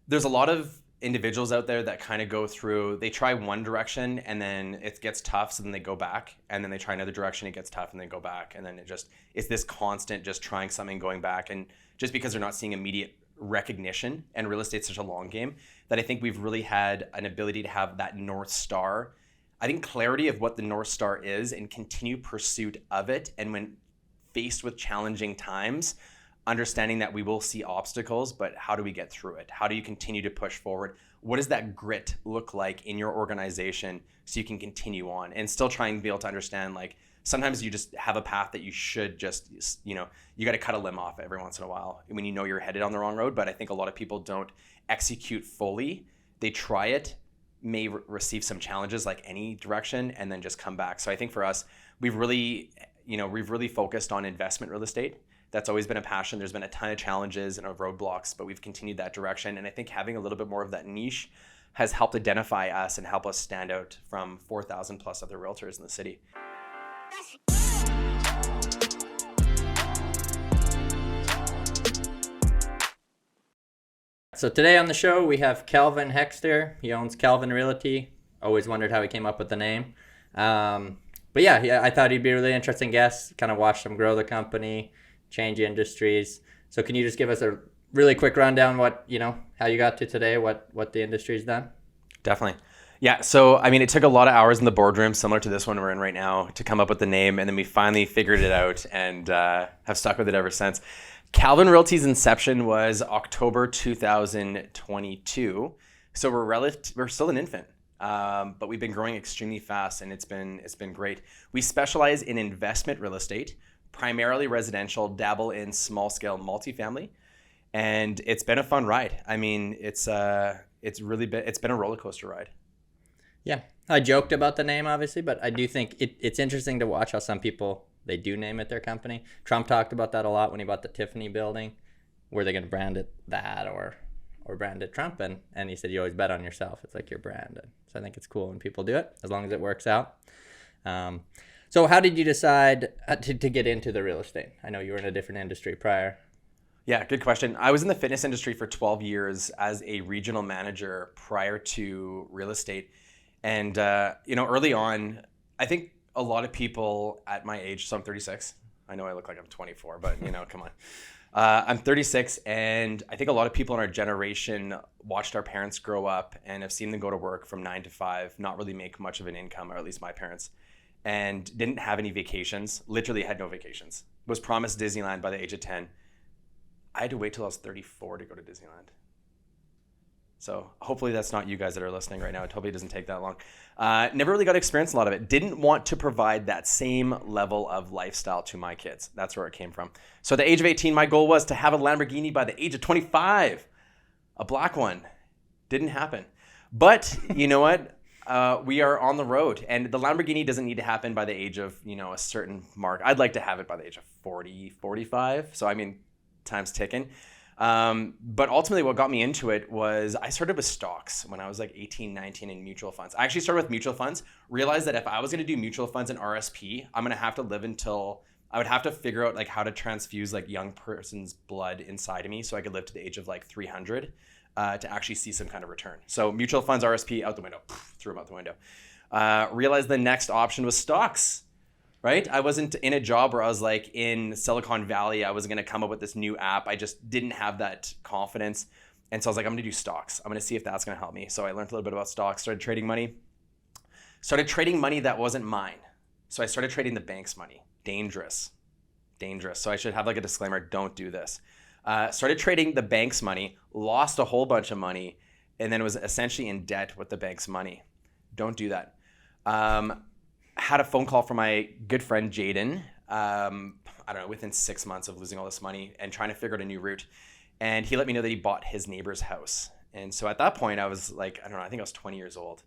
there's a lot of individuals out there that kind of go through, they try one direction and then it gets tough, so then they go back, and then they try another direction, it gets tough, and they go back, and then it's this constant just trying something, going back. And just because they're not seeing immediate recognition, and real estate's such a long game, that I think we've really had an ability to have that North Star. I think clarity of what the North Star is and continue pursuit of it. And when faced with challenging times, understanding that we will see obstacles, but how do we get through it? How do you continue to push forward? What does that grit look like in your organization so you can continue on, and still trying to be able to understand, like, sometimes you just have a path that you should just, you got to cut a limb off every once in a while when you know you're headed on the wrong road. But I think a lot of people don't execute fully. They try it, may receive some challenges like any direction, and then just come back. So I think for us, we've really focused on investment real estate. That's always been a passion. There's been a ton of challenges and roadblocks, but we've continued that direction. And I think having a little bit more of that niche has helped identify us and help us stand out from 4,000 plus other realtors in the city. So today on the show, we have Calvin Hexter. He owns Calvin Realty. Always wondered how he came up with the name. But yeah, I thought he'd be a really interesting guest. Kind of watched him grow the company, change industries. So can you just give us a really quick rundown how you got to today, what the industry's done? Definitely. Yeah. So, I mean, it took a lot of hours in the boardroom, similar to this one we're in right now, to come up with the name. And then we finally figured it out and have stuck with it ever since. Calvin Realty's inception was October 2022. So we're still an infant. But we've been growing extremely fast, and it's been great. We specialize in investment real estate, primarily residential, dabble in small scale multifamily, and it's been a fun ride. I mean, it's been a roller coaster ride. Yeah, I joked about the name, obviously, but I do think it's interesting to watch how some people, they do name it their company. Trump talked about that a lot when he bought the Tiffany building. Were they going to brand it that or brand it Trump? And he said, you always bet on yourself. It's like your brand. And so I think it's cool when people do it, as long as it works out. So how did you decide to get into the real estate? I know you were in a different industry prior. Yeah, good question. I was in the fitness industry for 12 years as a regional manager prior to real estate. And, early on, I think a lot of people at my age, so I'm 36. I know I look like I'm 24, but, come on. I'm 36, and I think a lot of people in our generation watched our parents grow up and have seen them go to work from 9 to 5, not really make much of an income, or at least my parents, and didn't have any vacations, literally had no vacations. Was promised Disneyland by the age of 10. I had to wait till I was 34 to go to Disneyland. So hopefully that's not you guys that are listening right now. Hopefully it doesn't take that long. Never really got to experience a lot of it. Didn't want to provide that same level of lifestyle to my kids. That's where it came from. So at the age of 18, my goal was to have a Lamborghini by the age of 25. A black one. Didn't happen. But you know what? We are on the road. And the Lamborghini doesn't need to happen by the age of, a certain mark. I'd like to have it by the age of 40, 45. So, I mean, time's ticking. But ultimately what got me into it was I started with stocks when I was like 18, 19 in mutual funds. I actually started with mutual funds, realized that if I was going to do mutual funds and RSP, I'm going to have to live until I would have to figure out like how to transfuse like young person's blood inside of me so I could live to the age of like 300 to actually see some kind of return. So mutual funds, RSP, out the window, threw them out the window. Realized the next option was stocks. Right? I wasn't in a job where I was like in Silicon Valley. I was going to come up with this new app. I just didn't have that confidence. And so I was like, I'm going to do stocks. I'm going to see if that's going to help me. So I learned a little bit about stocks, started trading money that wasn't mine. So I started trading the bank's money. Dangerous. So I should have like a disclaimer, don't do this. Started trading the bank's money, lost a whole bunch of money, and then was essentially in debt with the bank's money. Don't do that. Had a phone call from my good friend Jaden, within 6 months of losing all this money and trying to figure out a new route. And he let me know that he bought his neighbor's house. And so at that point I was like, I think I was 20 years old.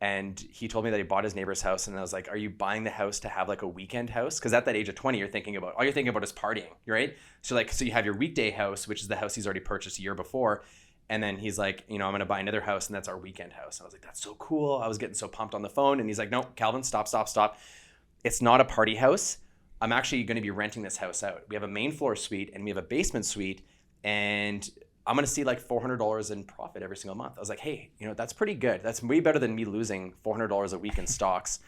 And he told me that he bought his neighbor's house. And I was like, are you buying the house to have like a weekend house? Because at that age of 20, all you're thinking about is partying, right? So you have your weekday house, which is the house he's already purchased a year before. And then he's like, I'm going to buy another house, and that's our weekend house. And I was like, that's so cool. I was getting so pumped on the phone. And he's like, no, Calvin, stop. It's not a party house. I'm actually going to be renting this house out. We have a main floor suite and we have a basement suite. And I'm going to see like $400 in profit every single month. I was like, hey, that's pretty good. That's way better than me losing $400 a week in stocks.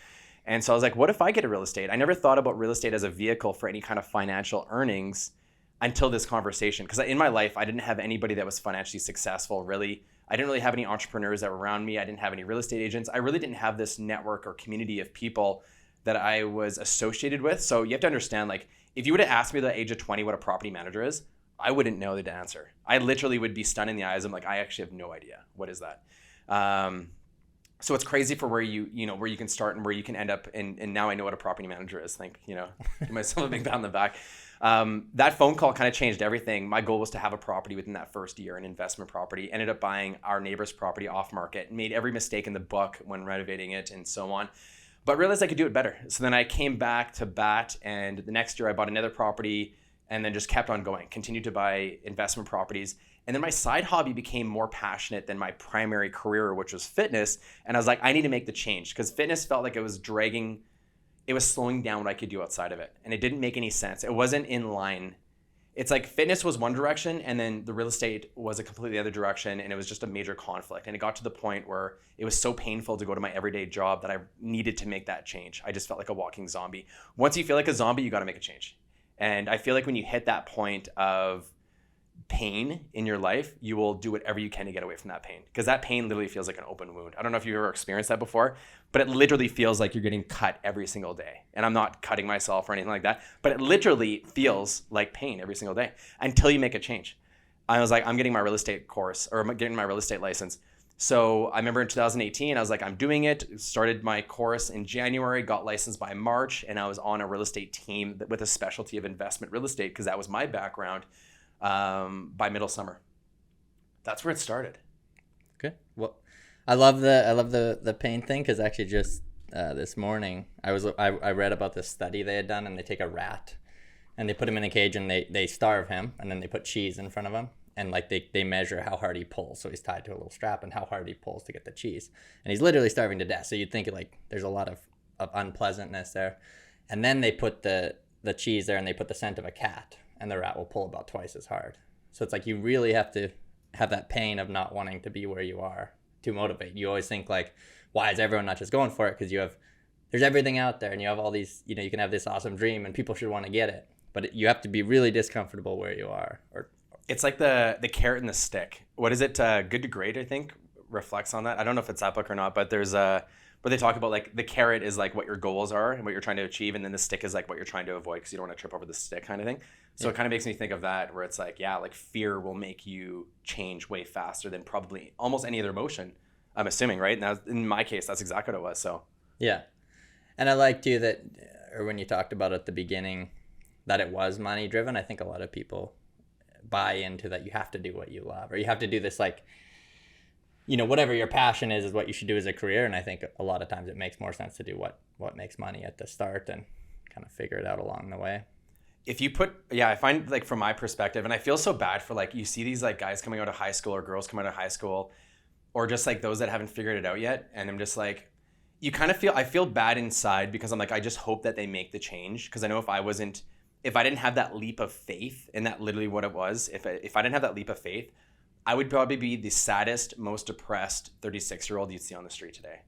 And so I was like, what if I get a real estate? I never thought about real estate as a vehicle for any kind of financial earnings until this conversation. Because in my life, I didn't have anybody that was financially successful, really. I didn't really have any entrepreneurs that were around me. I didn't have any real estate agents. I really didn't have this network or community of people that I was associated with. So you have to understand, like, if you would have asked me at the age of 20 what a property manager is, I wouldn't know the answer. I literally would be stunned in the eyes. I'm like, I actually have no idea. What is that? So it's crazy for where where you can start and where you can end up. And now I know what a property manager is. Give myself a big pat on the back. That phone call kind of changed everything. My goal was to have a property within that first year, an investment property. Ended up buying our neighbor's property off market. Made every mistake in the book when renovating it and so on. But realized I could do it better. So then I came back to bat, and the next year I bought another property and then just kept on going. Continued to buy investment properties. And then my side hobby became more passionate than my primary career, which was fitness. And I was like, I need to make the change, because fitness felt like it was slowing down what I could do outside of it. And it didn't make any sense. It wasn't in line. It's like fitness was one direction, and then the real estate was a completely other direction. And it was just a major conflict. And it got to the point where it was so painful to go to my everyday job that I needed to make that change. I just felt like a walking zombie. Once you feel like a zombie, you got to make a change. And I feel like when you hit that point of pain in your life, you will do whatever you can to get away from that pain, because that pain literally feels like an open wound. I don't know if you've ever experienced that before, but it literally feels like you're getting cut every single day. And I'm not cutting myself or anything like that, but it literally feels like pain every single day until you make a change. I was like, I'm getting my real estate course, or I'm getting my real estate license. So I remember in 2018, I was like, I'm doing it. Started my course in January, got licensed by March, and I was on a real estate team with a specialty of investment real estate, because that was my background, by middle summer. That's where it started. Okay. Well, I love the pain thing, because actually just this morning I read about this study they had done, and they take a rat and they put him in a cage and they starve him, and then they put cheese in front of him. And like they measure how hard he pulls. So he's tied to a little strap, and how hard he pulls to get the cheese. And he's literally starving to death. So you'd think like there's a lot of unpleasantness there. And then they put the cheese there, and they put the scent of a cat, and the rat will pull about twice as hard. So it's like you really have to have that pain of not wanting to be where you are to motivate. You always think like, why is everyone not just going for it? Because there's everything out there, and you have all these, you can have this awesome dream, and people should want to get it. But you have to be really discomfortable where you are. It's like the carrot and the stick. What is it? Good to Great, I think, reflects on that. I don't know if it's that book or not, but there's where they talk about like the carrot is like what your goals are and what you're trying to achieve, and then the stick is like what you're trying to avoid, because you don't want to trip over the stick kind of thing. So It kind of makes me think of that, where it's like, yeah, like fear will make you change way faster than probably almost any other emotion, I'm assuming, right? Now, in my case, that's exactly what it was. So yeah. And I liked too that, or when you talked about at the beginning, that it was money driven. I think a lot of people buy into that you have to do what you love, or you have to do this, like, whatever your passion is what you should do as a career. And I think a lot of times it makes more sense to do what makes money at the start and kind of figure it out along the way. If you I find, like, from my perspective, and I feel so bad for, like, you see these like guys coming out of high school or girls coming out of high school, or just like those that haven't figured it out yet. And I'm just like, I feel bad inside, because I'm like, I just hope that they make the change. Because I know if I didn't have that leap of faith, and that literally what it was, if I didn't have that leap of faith, I would probably be the saddest, most depressed 36-year-old you'd see on the street today.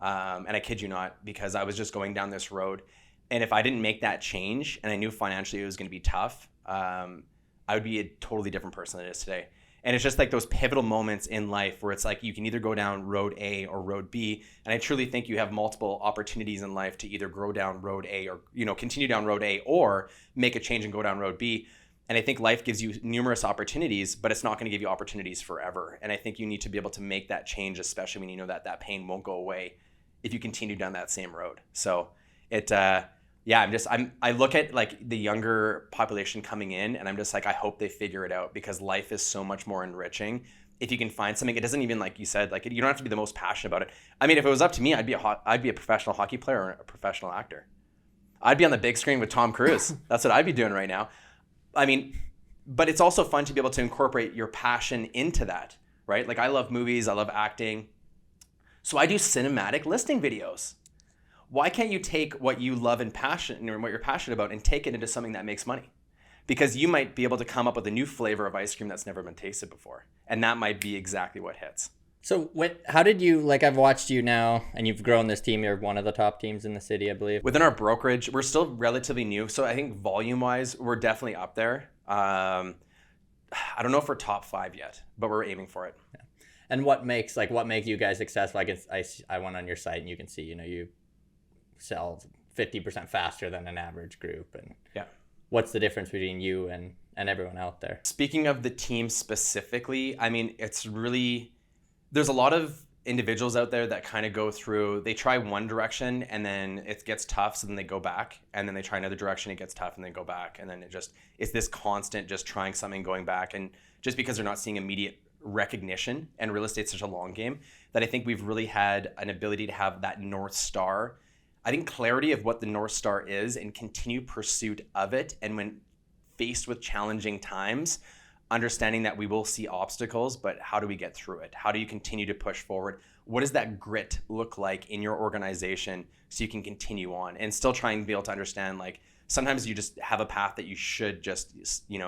And I kid you not, because I was just going down this road. And if I didn't make that change, and I knew financially it was going to be tough, I would be a totally different person than it is today. And it's just like those pivotal moments in life where it's like you can either go down road A or road B. And I truly think you have multiple opportunities in life to either go down road A, or, continue down road A, or make a change and go down road B. And I think life gives you numerous opportunities, but it's not going to give you opportunities forever. And I think you need to be able to make that change, especially when you know that pain won't go away if you continue down that same road. So I look at like the younger population coming in, and I'm just like, I hope they figure it out, because life is so much more enriching if you can find something. It doesn't even, like you said, like, you don't have to be the most passionate about it. I mean, if it was up to me, I'd be a professional hockey player or a professional actor. I'd be on the big screen with Tom Cruise. That's what I'd be doing right now. I mean, but it's also fun to be able to incorporate your passion into that, right? Like, I love movies, I love acting. So I do cinematic listing videos. Why can't you take what you love and what you're passionate about, and take it into something that makes money? because you might be able to come up with a new flavor of ice cream that's never been tasted before. And that might be exactly what hits. So how did you, like, I've watched you now and you've grown this team. You're one of the top teams in the city, I believe. Within our brokerage, we're still relatively new. So I think volume wise, we're definitely up there. I don't know if we're top 5 yet, but we're aiming for it. Yeah. And what makes you guys successful? Like, I went on your site and you can see, you sell 50% faster than an average group. And yeah, what's the difference between you and everyone out there? Speaking of the team specifically, I mean, there's a lot of individuals out there that kind of go through, they try one direction and then it gets tough. So then they go back, and then they try another direction, it gets tough, and they go back. And then it's this constant just trying something, going back. And just because they're not seeing immediate recognition, and real estate's such a long game, that I think we've really had an ability to have that North Star. I think clarity of what the North Star is and continue pursuit of it. And when faced with challenging times, understanding that we will see obstacles, but how do we get through it? How do you continue to push forward? What does that grit look like in your organization so you can continue on, and still trying to be able to understand, like, sometimes you just have a path that you should just, you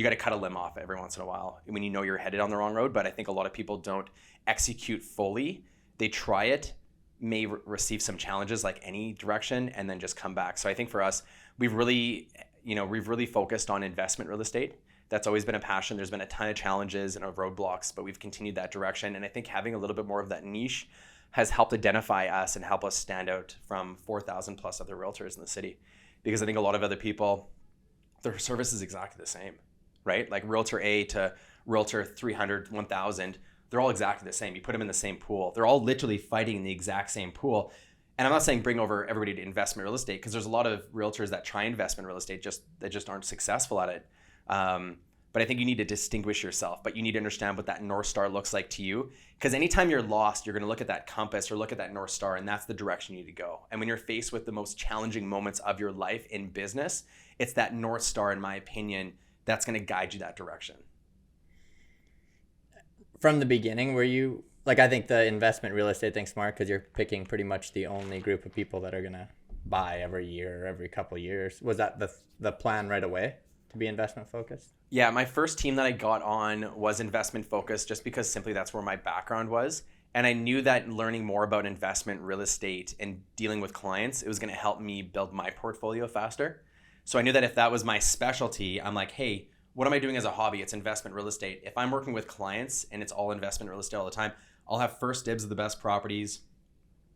got to cut a limb off every once in a while when you know you're headed on the wrong road. But I think a lot of people don't execute fully. They try it, may receive some challenges like any direction, and then just come back. So I think for us, we've really focused on investment real estate. That's always been a passion. There's been a ton of challenges and roadblocks, but we've continued that direction. And I think having a little bit more of that niche has helped identify us and help us stand out from 4,000 plus other realtors in the city. Because I think a lot of other people, their service is exactly the same, right? Like Realtor A to Realtor 300, 1,000, they're all exactly the same. You put them in the same pool. They're all literally fighting in the exact same pool. And I'm not saying bring over everybody to investment real estate, because there's a lot of realtors that try investment real estate that just aren't successful at it. But I think you need to distinguish yourself, but you need to understand what that North Star looks like to you. Because anytime you're lost, you're going to look at that compass or look at that North Star, and that's the direction you need to go. And when you're faced with the most challenging moments of your life in business, it's that North Star, in my opinion, that's going to guide you that direction. From the beginning, were you, like, I think the investment real estate thing's smart because you're picking pretty much the only group of people that are going to buy every year or every couple of years. Was that the plan right away, to be investment focused? Yeah, my first team that I got on was investment focused, just because simply that's where my background was. And I knew that learning more about investment real estate and dealing with clients, it was going to help me build my portfolio faster. So I knew that if that was my specialty, I'm like, hey, what am I doing as a hobby? It's investment real estate. If I'm working with clients and it's all investment real estate all the time, I'll have first dibs of the best properties.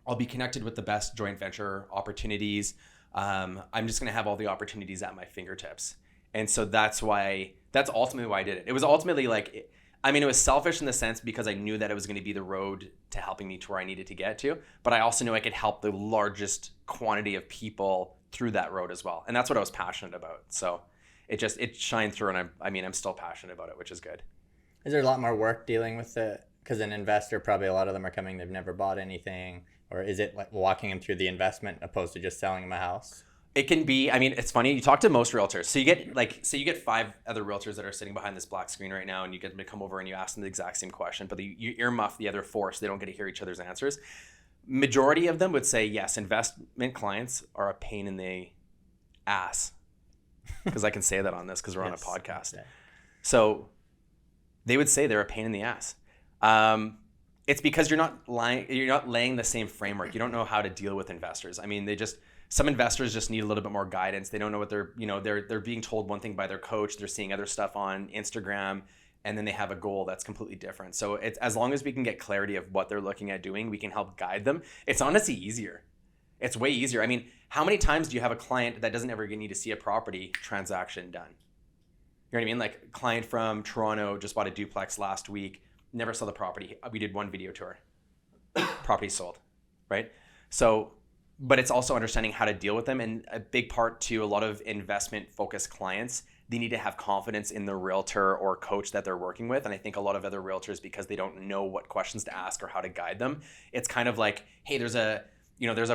I'll be connected with the best joint venture opportunities. I'm just going to have all the opportunities at my fingertips. And so that's ultimately why I did it. It was ultimately it was selfish in the sense because I knew that it was going to be the road to helping me to where I needed to get to, but I also knew I could help the largest quantity of people through that road as well. And that's what I was passionate about. So it shined through, and I'm still passionate about it, which is good. Is there a lot more work dealing with it? Because an investor, probably a lot of them are coming, they've never bought anything, or is it like walking them through the investment opposed to just selling them a house? It can be. It's funny. You talk to most realtors. So you get 5 other realtors that are sitting behind this black screen right now, and you get them to come over and you ask them the exact same question, but you earmuff the other 4 so they don't get to hear each other's answers. Majority of them would say, yes, investment clients are a pain in the ass. Because I can say that on this because we're on a podcast. Okay. So they would say they're a pain in the ass. It's because you're not laying the same framework. You don't know how to deal with investors. Some investors just need a little bit more guidance. They don't know what they're being told one thing by their coach. They're seeing other stuff on Instagram, and then they have a goal that's completely different. So it's, as long as we can get clarity of what they're looking at doing, we can help guide them. It's honestly easier. It's way easier. How many times do you have a client that doesn't ever need to see a property transaction done? You know what I mean? Like a client from Toronto just bought a duplex last week, never saw the property. We did one video tour. Property sold, right? So, but it's also understanding how to deal with them. And a big part to a lot of investment focused clients, they need to have confidence in the realtor or coach that they're working with. And I think a lot of other realtors, because they don't know what questions to ask or how to guide them, it's kind of like, hey, there's a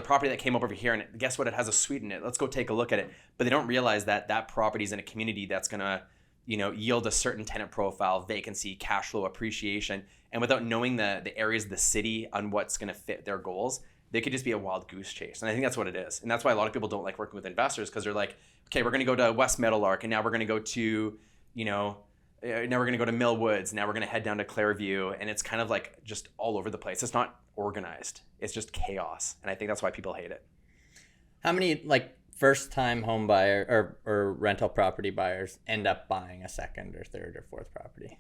property that came up over here, and guess what? It has a suite in it. Let's go take a look at it. But they don't realize that that property is in a community that's going to, yield a certain tenant profile, vacancy, cash flow, appreciation. And without knowing the areas of the city on what's going to fit their goals, they could just be a wild goose chase. And I think that's what it is. And that's why a lot of people don't like working with investors, because they're like, okay, we're going to go to West Meadowlark, and now we're going to go to, now we're going to go to Mill Woods, now we're going to head down to Clairview, and it's kind of like just all over the place. It's not organized. It's just chaos. And I think that's why people hate it. How many like first time home buyer or rental property buyers end up buying a second or third or fourth property?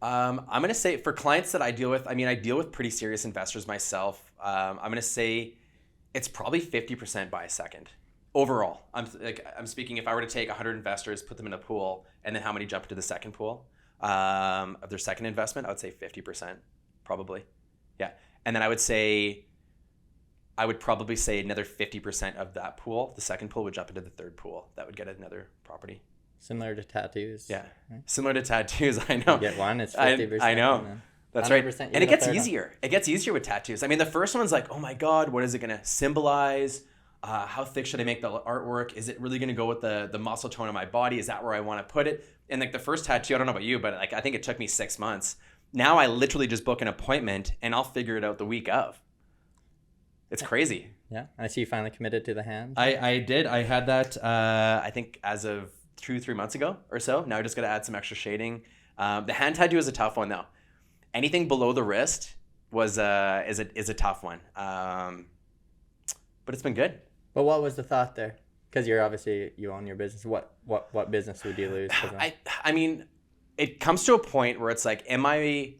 I'm going to say for clients that I deal with, I deal with pretty serious investors myself. I'm going to say it's probably 50% buy a second overall. I'm speaking, if I were to take 100 investors, put them in a pool, and then how many jump into the second pool of their second investment, I would say 50% probably. Yeah. And then I would probably say another 50% of that pool, the second pool, would jump into the third pool. That would get another property. Similar to tattoos. Yeah. Right? Similar to tattoos. I know. You get one, it's 50%. I know. That's right. And it gets easier. It gets easier with tattoos. I mean, the first one's like, oh my God, what is it going to symbolize? How thick should I make the artwork? Is it really going to go with the muscle tone of my body? Is that where I want to put it? And like the first tattoo, I don't know about you, but like I think it took me 6 months. Now I literally just book an appointment and I'll figure it out the week of. It's crazy. Yeah. I see you finally committed to the hand. I did. I had that, I think as of 2-3 months ago or so. Now I just got to add some extra shading. The hand tattoo is a tough one though. Anything below the wrist is a tough one. But it's been good. But what was the thought there? Because you own your business. What business would you lose? I mean, it comes to a point where it's like, am I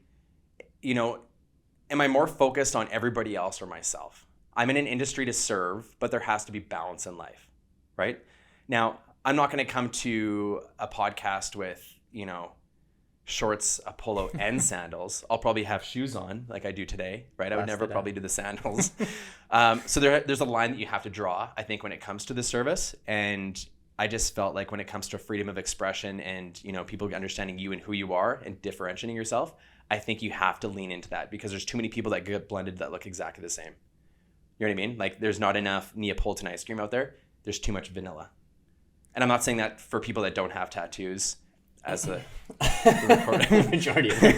more focused on everybody else or myself? I'm in an industry to serve, but there has to be balance in life, right? Now, I'm not going to come to a podcast with, shorts, a polo, and sandals. I'll probably have shoes on like I do today, right? I would never probably do the sandals. So there's a line that you have to draw, I think, when it comes to the service. And I just felt like when it comes to freedom of expression and, people understanding you and who you are and differentiating yourself, I think you have to lean into that because there's too many people that get blended that look exactly the same. You know what I mean? Like there's not enough Neapolitan ice cream out there. There's too much vanilla. And I'm not saying that for people that don't have tattoos as the majority of them.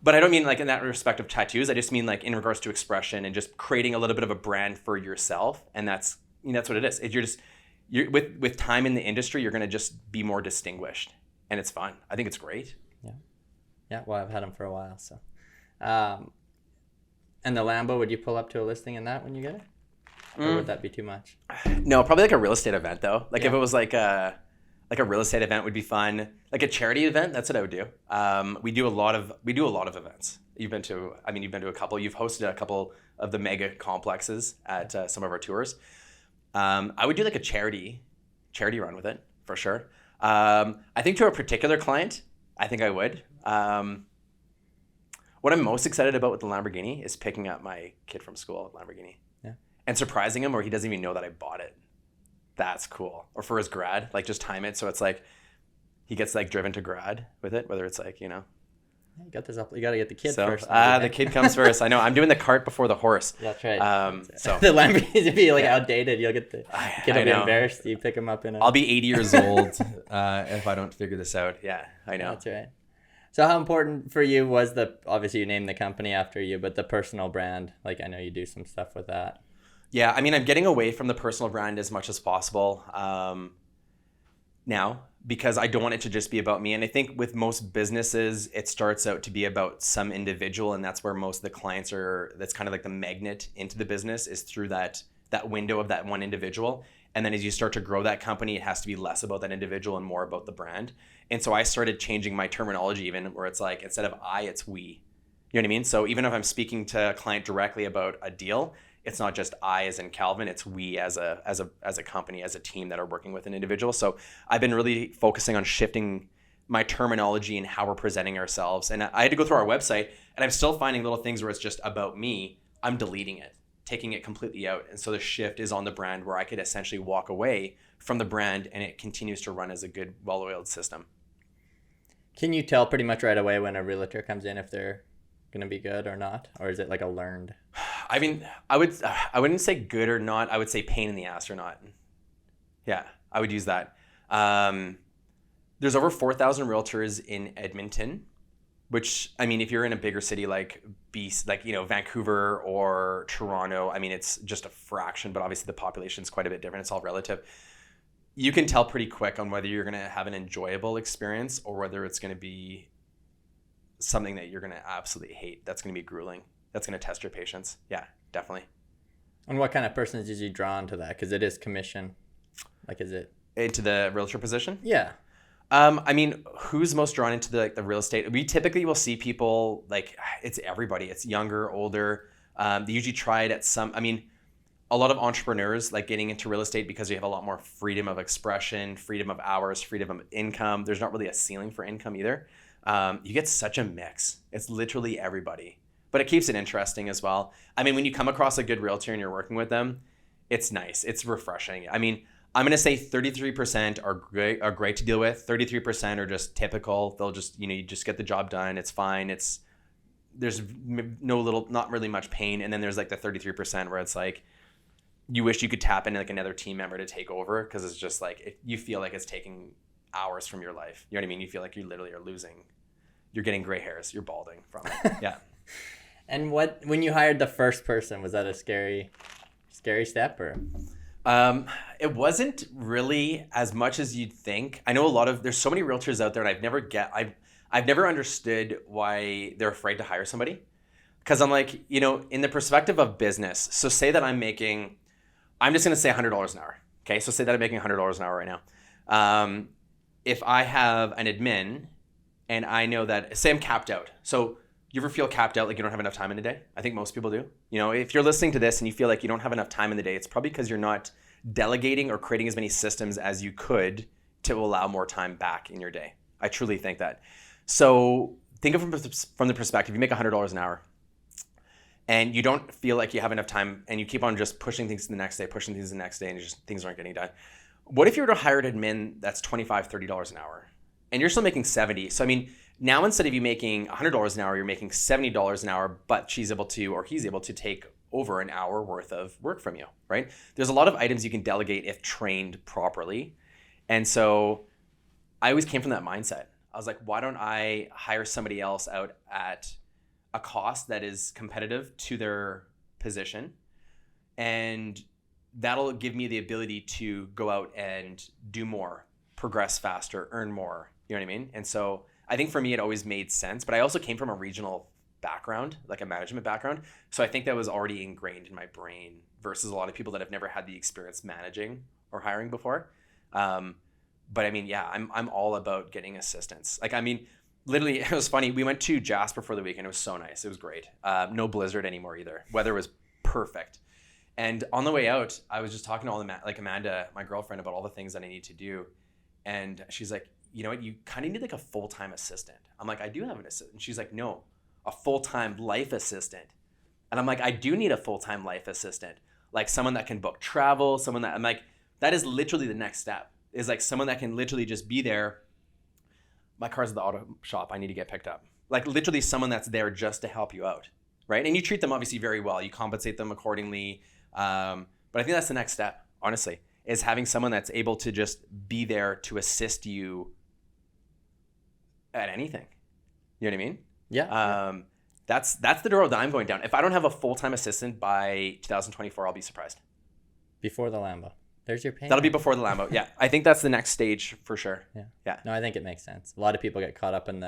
But I don't mean like in that respect of tattoos. I just mean like in regards to expression and just creating a little bit of a brand for yourself. And that's what it is. You're with time in the industry, you're going to just be more distinguished and it's fun. I think it's great. Yeah. Yeah. Well, I've had them for a while. So, and the Lambo, would you pull up to a listing in that when you get it? Or would that be too much? No, probably like a real estate event though. Like if it was like a real estate event would be fun. Like a charity event, that's what I would do. We do a lot of events. You've been to a couple. You've hosted a couple of the mega complexes at some of our tours. I would do like a charity run with it for sure. I think to a particular client, I think I would. What I'm most excited about with the Lamborghini is picking up my kid from school at Lamborghini. Yeah. And surprising him where he doesn't even know that I bought it. That's cool. Or for his grad, like just time it so it's like he gets like driven to grad with it, whether it's like, You got this up. You got to get the kid first. The kid comes first. I know. I'm doing the cart before the horse. That's right. So the Lamborghini will be like outdated. You'll get the kid will be embarrassed. You pick him up in I'll be 80 years old if I don't figure this out. Yeah, I know. That's right. So how important for you was obviously you named the company after you, but the personal brand? Like I know you do some stuff with that. Yeah, I'm getting away from the personal brand as much as possible now because I don't want it to just be about me. And I think with most businesses, it starts out to be about some individual, and that's where most of the clients are. That's kind of like the magnet into the business is through that window of that one individual. And then as you start to grow that company, it has to be less about that individual and more about the brand. And so I started changing my terminology even where it's like instead of I, it's we. You know what I mean? So even if I'm speaking to a client directly about a deal, it's not just I as in Calvin, it's we as a company, as a team that are working with an individual. So I've been really focusing on shifting my terminology and how we're presenting ourselves. And I had to go through our website and I'm still finding little things where it's just about me. I'm deleting it, taking it completely out. And so the shift is on the brand where I could essentially walk away from the brand and it continues to run as a good, well-oiled system. Can you tell pretty much right away when a realtor comes in if they're going to be good or not? Or is it like a learned? I mean, I wouldn't say good or not. I would say pain in the ass or not. Yeah, I would use that. There's over 4,000 realtors in Edmonton. which, I mean, if you're in a bigger city like Vancouver or Toronto, I mean, it's just a fraction, but obviously the population is quite a bit different. It's all relative. You can tell pretty quick on whether you're going to have an enjoyable experience or whether it's going to be something that you're going to absolutely hate. That's going to be grueling. That's going to test your patience. Yeah, definitely. And what kind of persons did you draw into that? Because it is commission. Like, is it into the realtor position? Yeah. I mean, who's most drawn into the real estate? We typically will see people it's everybody. It's younger, older. They usually try it at some. I mean, a lot of entrepreneurs like getting into real estate because you have a lot more freedom of expression, freedom of hours, freedom of income. There's not really a ceiling for income either. You get such a mix. It's literally everybody, but it keeps it interesting as well. I mean, when you come across a good realtor and you're working with them, it's nice. It's refreshing. I mean, I'm going to say 33% are great to deal with. 33% are just typical. They'll just, you just get the job done. It's fine. There's not really much pain. And then there's like the 33% where it's like, you wish you could tap into like another team member to take over. Cause it's just like, you feel like it's taking hours from your life. You know what I mean? You feel like you literally are you're getting gray hairs. You're balding from it. Yeah. And when you hired the first person, was that a scary step or? It wasn't really as much as you'd think. I know there's so many realtors out there, and I've never understood why they're afraid to hire somebody. Cause I'm like, in the perspective of business. So say that I'm just going to say $100 an hour. Okay. So say that I'm making $100 an hour right now. If I have an admin and I know that, say I'm capped out. So you ever feel capped out, like you don't have enough time in the day? I think most people do. If you're listening to this and you feel like you don't have enough time in the day, it's probably because you're not delegating or creating as many systems as you could to allow more time back in your day. I truly think that. So think of it from the perspective, you make $100 an hour and you don't feel like you have enough time and you keep on just pushing things to the next day, and things aren't getting done. What if you were to hire an admin that's $25, $30 an hour and you're still making 70? So I mean, now instead of you making $100 an hour, you're making $70 an hour, but he's able to take over an hour worth of work from you, right? There's a lot of items you can delegate if trained properly. And so I always came from that mindset. I was like, why don't I hire somebody else out at a cost that is competitive to their position? And that'll give me the ability to go out and do more, progress faster, earn more. You know what I mean? And so I think for me, it always made sense, but I also came from a regional background, like a management background. So I think that was already ingrained in my brain versus a lot of people that have never had the experience managing or hiring before. But I mean, yeah, I'm all about getting assistance. Like, I mean, literally, it was funny. We went to Jasper for the weekend. It was so nice. It was great. No blizzard anymore either. Weather was perfect. And on the way out, I was just talking to Amanda, my girlfriend, about all the things that I need to do. And she's like, you know what, you kind of need like a full-time assistant. I'm like, I do have an assistant. And she's like, no, a full-time life assistant. And I'm like, I do need a full-time life assistant. Like someone that can book travel, I'm like, that is literally the next step, is like someone that can literally just be there. My car's at the auto shop. I need to get picked up. Like literally someone that's there just to help you out, right? And you treat them obviously very well. You compensate them accordingly. But I think that's the next step, honestly, is having someone that's able to just be there to assist you at anything. You know what I mean? Yeah. That's the road that I'm going down. If I don't have a full-time assistant by 2024, I'll be surprised. Before the Lambo. There's your pain. That'll be before the Lambo. Yeah. I think that's the next stage for sure. Yeah. Yeah. No, I think it makes sense. A lot of people get caught up in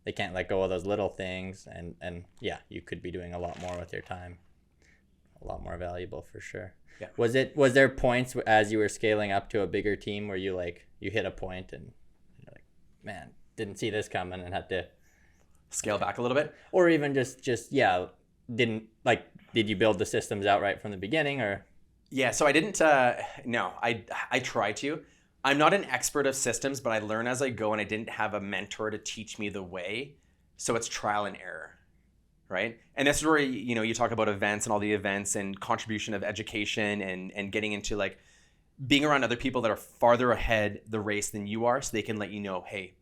they can't let go of those little things, and yeah, you could be doing a lot more with your time. A lot more valuable for sure. Yeah. Was there points as you were scaling up to a bigger team where you hit a point and you're like, man, didn't see this coming and had to scale back a little bit? Or even just did you build the systems out right from the beginning or? Yeah, so I didn't, no, I try to. I'm not an expert of systems, but I learn as I go, and I didn't have a mentor to teach me the way. So it's trial and error, right? And this is where, you talk about events and all the events and contribution of education and getting into like being around other people that are farther ahead the race than you are, so they can let you know, hey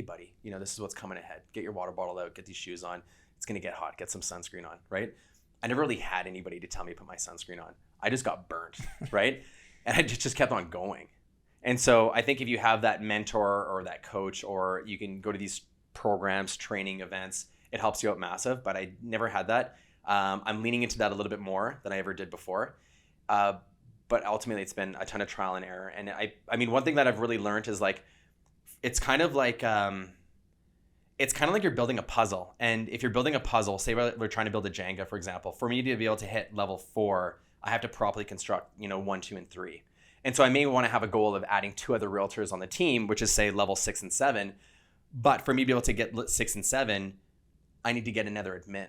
buddy, this is what's coming ahead. Get your water bottle out, get these shoes on. It's going to get hot. Get some sunscreen on, right? I never really had anybody to tell me to put my sunscreen on. I just got burnt, right? And I just kept on going. And so I think if you have that mentor or that coach, or you can go to these programs, training, events, it helps you out massive. But I never had that. I'm leaning into that a little bit more than I ever did before. But ultimately, it's been a ton of trial and error. And I mean, one thing that I've really learned is like, it's kind of like you're building a puzzle. And if you're building a puzzle, say we're trying to build a Jenga, for example, for me to be able to hit level 4, I have to properly construct, 1, 2, and 3. And so I may want to have a goal of adding 2 other realtors on the team, which is say level 6 and 7. But for me to be able to get 6 and 7, I need to get another admin,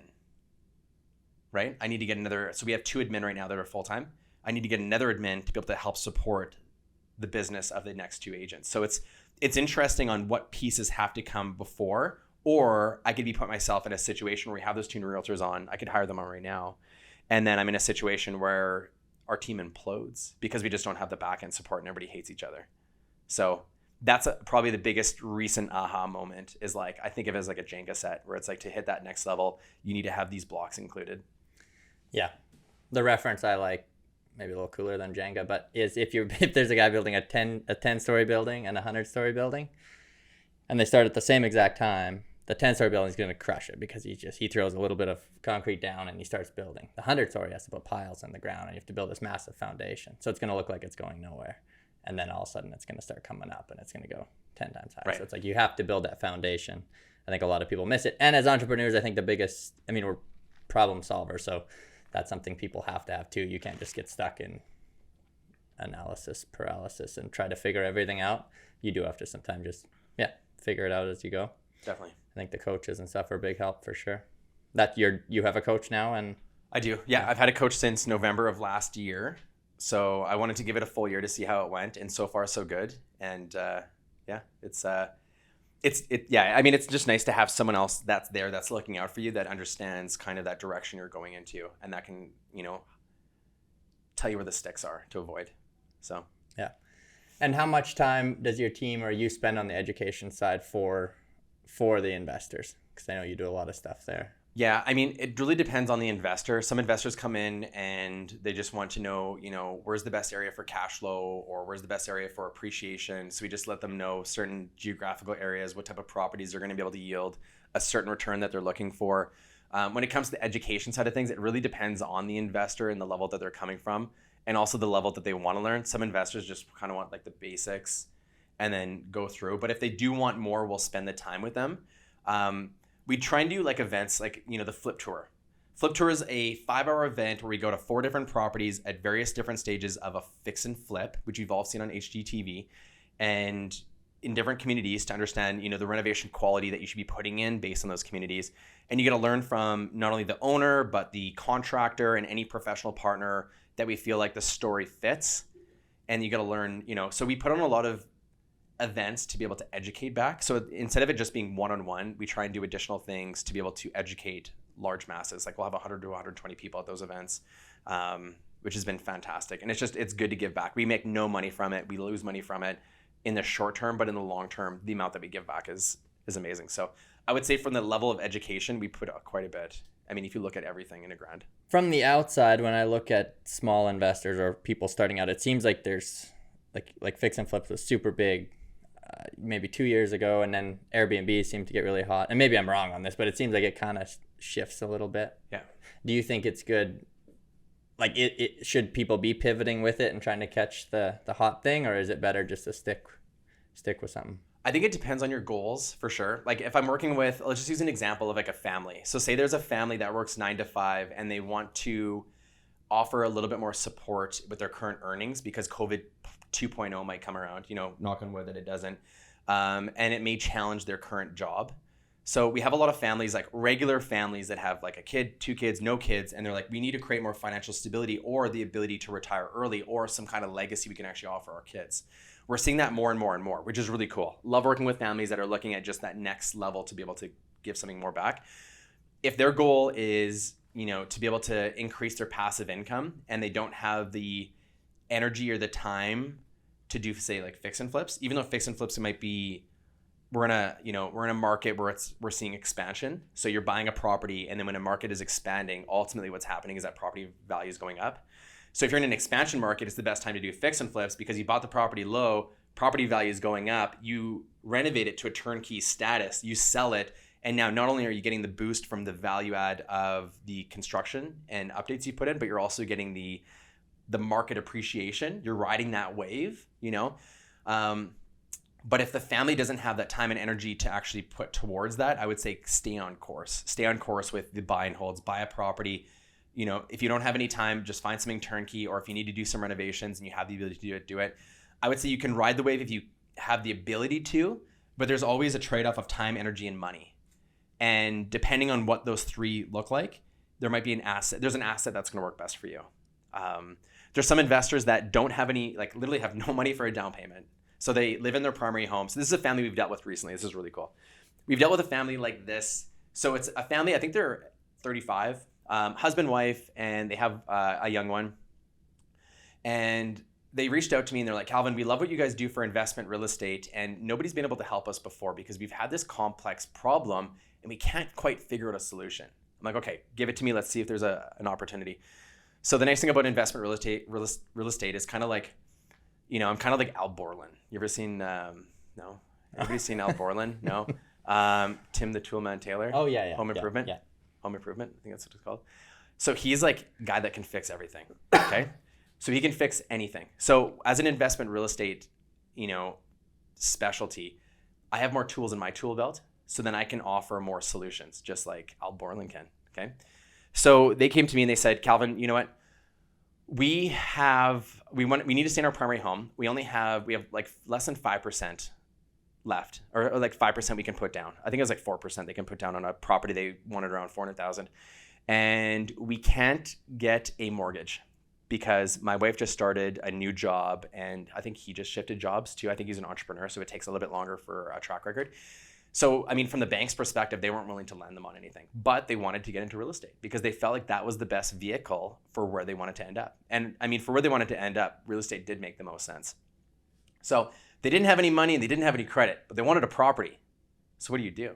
right? I need to get another. So we have 2 admin right now that are full-time. I need to get another admin to be able to help support the business of the next 2 agents. So it's interesting on what pieces have to come before, or I could be put myself in a situation where we have those 2 new realtors on. I could hire them on right now. And then I'm in a situation where our team implodes because we just don't have the back end support and everybody hates each other. So that's probably the biggest recent aha moment is like, I think of it as like a Jenga set where it's like to hit that next level, you need to have these blocks included. Yeah. The reference I like, maybe a little cooler than Jenga, but is if there's a guy building a 10-story building and a 100-story building, and they start at the same exact time, the 10-story building is going to crush it because he throws a little bit of concrete down and he starts building. The 100-story has to put piles in the ground and you have to build this massive foundation. So it's going to look like it's going nowhere. And then all of a sudden it's going to start coming up and it's going to go 10 times higher. Right. So it's like you have to build that foundation. I think a lot of people miss it. And as entrepreneurs, I think we're problem solvers. So that's something people have to have too. You can't just get stuck in analysis paralysis and try to figure everything out. You do have to sometimes just, figure it out as you go. Definitely. I think the coaches and stuff are a big help for sure. That you have a coach now? And I do. Yeah. I've had a coach since November of last year. So I wanted to give it a full year to see how it went. And so far so good. And I mean, it's just nice to have someone else that's there, that's looking out for you, that understands kind of that direction you're going into, and that can, tell you where the sticks are to avoid. So, yeah. And how much time does your team or you spend on the education side for the investors? Because I know you do a lot of stuff there. Yeah, I mean, it really depends on the investor. Some investors come in and they just want to know, where's the best area for cash flow or where's the best area for appreciation. So we just let them know certain geographical areas, what type of properties they're going to be able to yield a certain return that they're looking for. When it comes to the education side of things, it really depends on the investor and the level that they're coming from and also the level that they want to learn. Some investors just kind of want like the basics and then go through. But if they do want more, we'll spend the time with them. We try and do like events like, the Flip Tour. Flip Tour is a 5-hour event where we go to 4 different properties at various different stages of a fix and flip, which you've all seen on HGTV, and in different communities to understand, the renovation quality that you should be putting in based on those communities. And you get to learn from not only the owner, but the contractor and any professional partner that we feel like the story fits. And you got to learn, so we put on a lot of events to be able to educate back. So instead of it just being one-on-one, we try and do additional things to be able to educate large masses. Like we'll have 100 to 120 people at those events, which has been fantastic. And it's good to give back. We make no money from it. We lose money from it in the short term, but in the long term, the amount that we give back is amazing. So I would say from the level of education, we put out quite a bit. I mean, if you look at everything in a grand. From the outside, when I look at small investors or people starting out, it seems like there's like fix and flips was super big maybe 2 years ago, and then Airbnb seemed to get really hot. And maybe I'm wrong on this, but it seems like it kind of shifts a little bit. Yeah. Do you think it's good? Like it should people be pivoting with it and trying to catch the hot thing, or is it better just to stick with something? I think it depends on your goals for sure. Like if I'm working with, let's just use an example of like a family. So say there's a family that works 9 to 5 and they want to offer a little bit more support with their current earnings because COVID 2.0 might come around, knock on wood that it doesn't. And it may challenge their current job. So we have a lot of families, like regular families that have like a kid, 2 kids, no kids. And they're like, we need to create more financial stability or the ability to retire early or some kind of legacy we can actually offer our kids. We're seeing that more and more and more, which is really cool. Love working with families that are looking at just that next level to be able to give something more back. If their goal is, to be able to increase their passive income and they don't have the energy or the time to do, say, like fix and flips, even though fix and flips might be, we're in a market where we're seeing expansion. So you're buying a property, and then when a market is expanding, ultimately what's happening is that property value is going up. So if you're in an expansion market, it's the best time to do fix and flips because you bought the property low, property value is going up, you renovate it to a turnkey status, you sell it, and now not only are you getting the boost from the value add of the construction and updates you put in, but you're also getting the market appreciation. You're riding that wave, you know. But if the family doesn't have that time and energy to actually put towards that, I would say stay on course. Stay on course with the buy and holds. Buy a property. You know, if you don't have any time, just find something turnkey, or if you need to do some renovations and you have the ability to do it. I would say you can ride the wave if you have the ability to, but there's always a trade-off of time, energy, and money. And depending on what those three look like, there might be an asset. There's an asset that's going to work best for you. There's some investors that don't have any, like literally have no money for a down payment. So they live in their primary home. So this is a family we've dealt with recently. This is really cool. We've dealt with a family like this. So it's a family, I think they're 35, husband, wife, and they have a young one. And they reached out to me and they're like, Calvin, we love what you guys do for investment real estate. And nobody's been able to help us before because we've had this complex problem and we can't quite figure out a solution. I'm like, okay, give it to me. Let's see if there's an opportunity. So the nice thing about investment real estate is kind of like, you know, I'm kind of like Al Borland. You ever seen, no? Everybody seen Al Borland? No? Tim the Toolman Taylor? Oh, yeah. Home Improvement? Yeah. Home Improvement, I think that's what it's called. So he's like a guy that can fix everything, okay? So he can fix anything. So as an investment real estate, you know, specialty, I have more tools in my tool belt, so then I can offer more solutions, just like Al Borland can, okay? So they came to me and they said, Calvin, you know what? We need to stay in our primary home. We have like less than 5% left, or like 5% we can put down. I think it was like 4% they can put down on a property they wanted around $400,000. And we can't get a mortgage because my wife just started a new job and I think he just shifted jobs too. I think he's an entrepreneur, so it takes a little bit longer for a track record. So, I mean, from the bank's perspective, they weren't willing to lend them on anything, but they wanted to get into real estate because they felt like that was the best vehicle for where they wanted to end up. And I mean, for where they wanted to end up, real estate did make the most sense. So they didn't have any money and they didn't have any credit, but they wanted a property. So what do?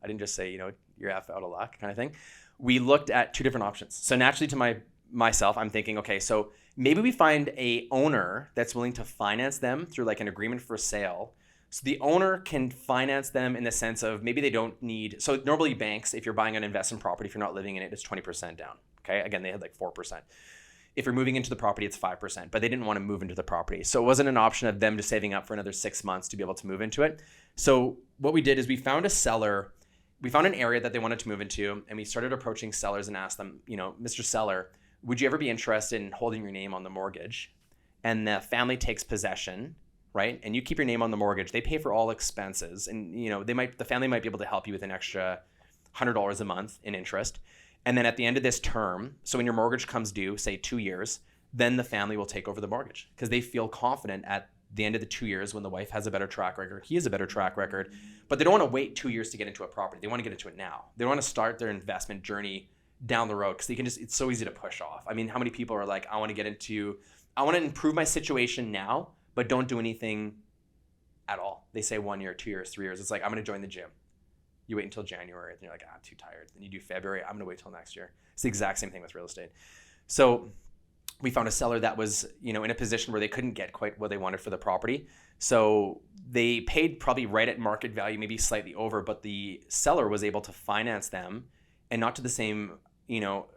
I didn't just say, you know, you're F out of luck kind of thing. We looked at two different options. So naturally to myself, I'm thinking, okay, so maybe we find a owner that's willing to finance them through like an agreement for sale. So the owner can finance them in the sense of maybe they don't need, so normally banks, if you're buying an investment property, if you're not living in it, it's 20% down. Okay. Again, they had like 4%. If you're moving into the property, it's 5%, but they didn't want to move into the property. So it wasn't an option of them just saving up for another 6 months to be able to move into it. So what we did is we found a seller, we found an area that they wanted to move into, and we started approaching sellers and asked them, you know, Mr. Seller, would you ever be interested in holding your name on the mortgage? And the family takes possession, right? And you keep your name on the mortgage. They pay for all expenses, and you know the family might be able to help you with an extra $100 a month in interest. And then at the end of this term, so when your mortgage comes due, say 2 years, then the family will take over the mortgage because they feel confident at the end of the 2 years when the wife has a better track record, he has a better track record, but they don't want to wait 2 years to get into a property. They want to get into it now. They want to start their investment journey down the road because it's so easy to push off. I mean, how many people are like, I want to improve my situation now, but don't do anything at all. They say 1 year, 2 years, 3 years. It's like, I'm going to join the gym. You wait until January and you're like, I'm too tired. Then you do February. I'm going to wait till next year. It's the exact same thing with real estate. So we found a seller that was, you know, in a position where they couldn't get quite what they wanted for the property. So they paid probably right at market value, maybe slightly over, but the seller was able to finance them and not to the same, you know,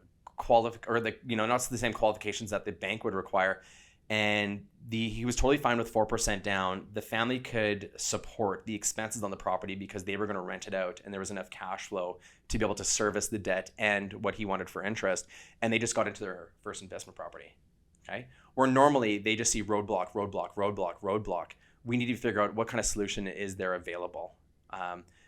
not to the same qualifications that the bank would require. And he was totally fine with 4% down. The family could support the expenses on the property because they were going to rent it out and there was enough cash flow to be able to service the debt and what he wanted for interest. And they just got into their first investment property. Okay. Where normally they just see roadblock. We need to figure out what kind of solution is there available.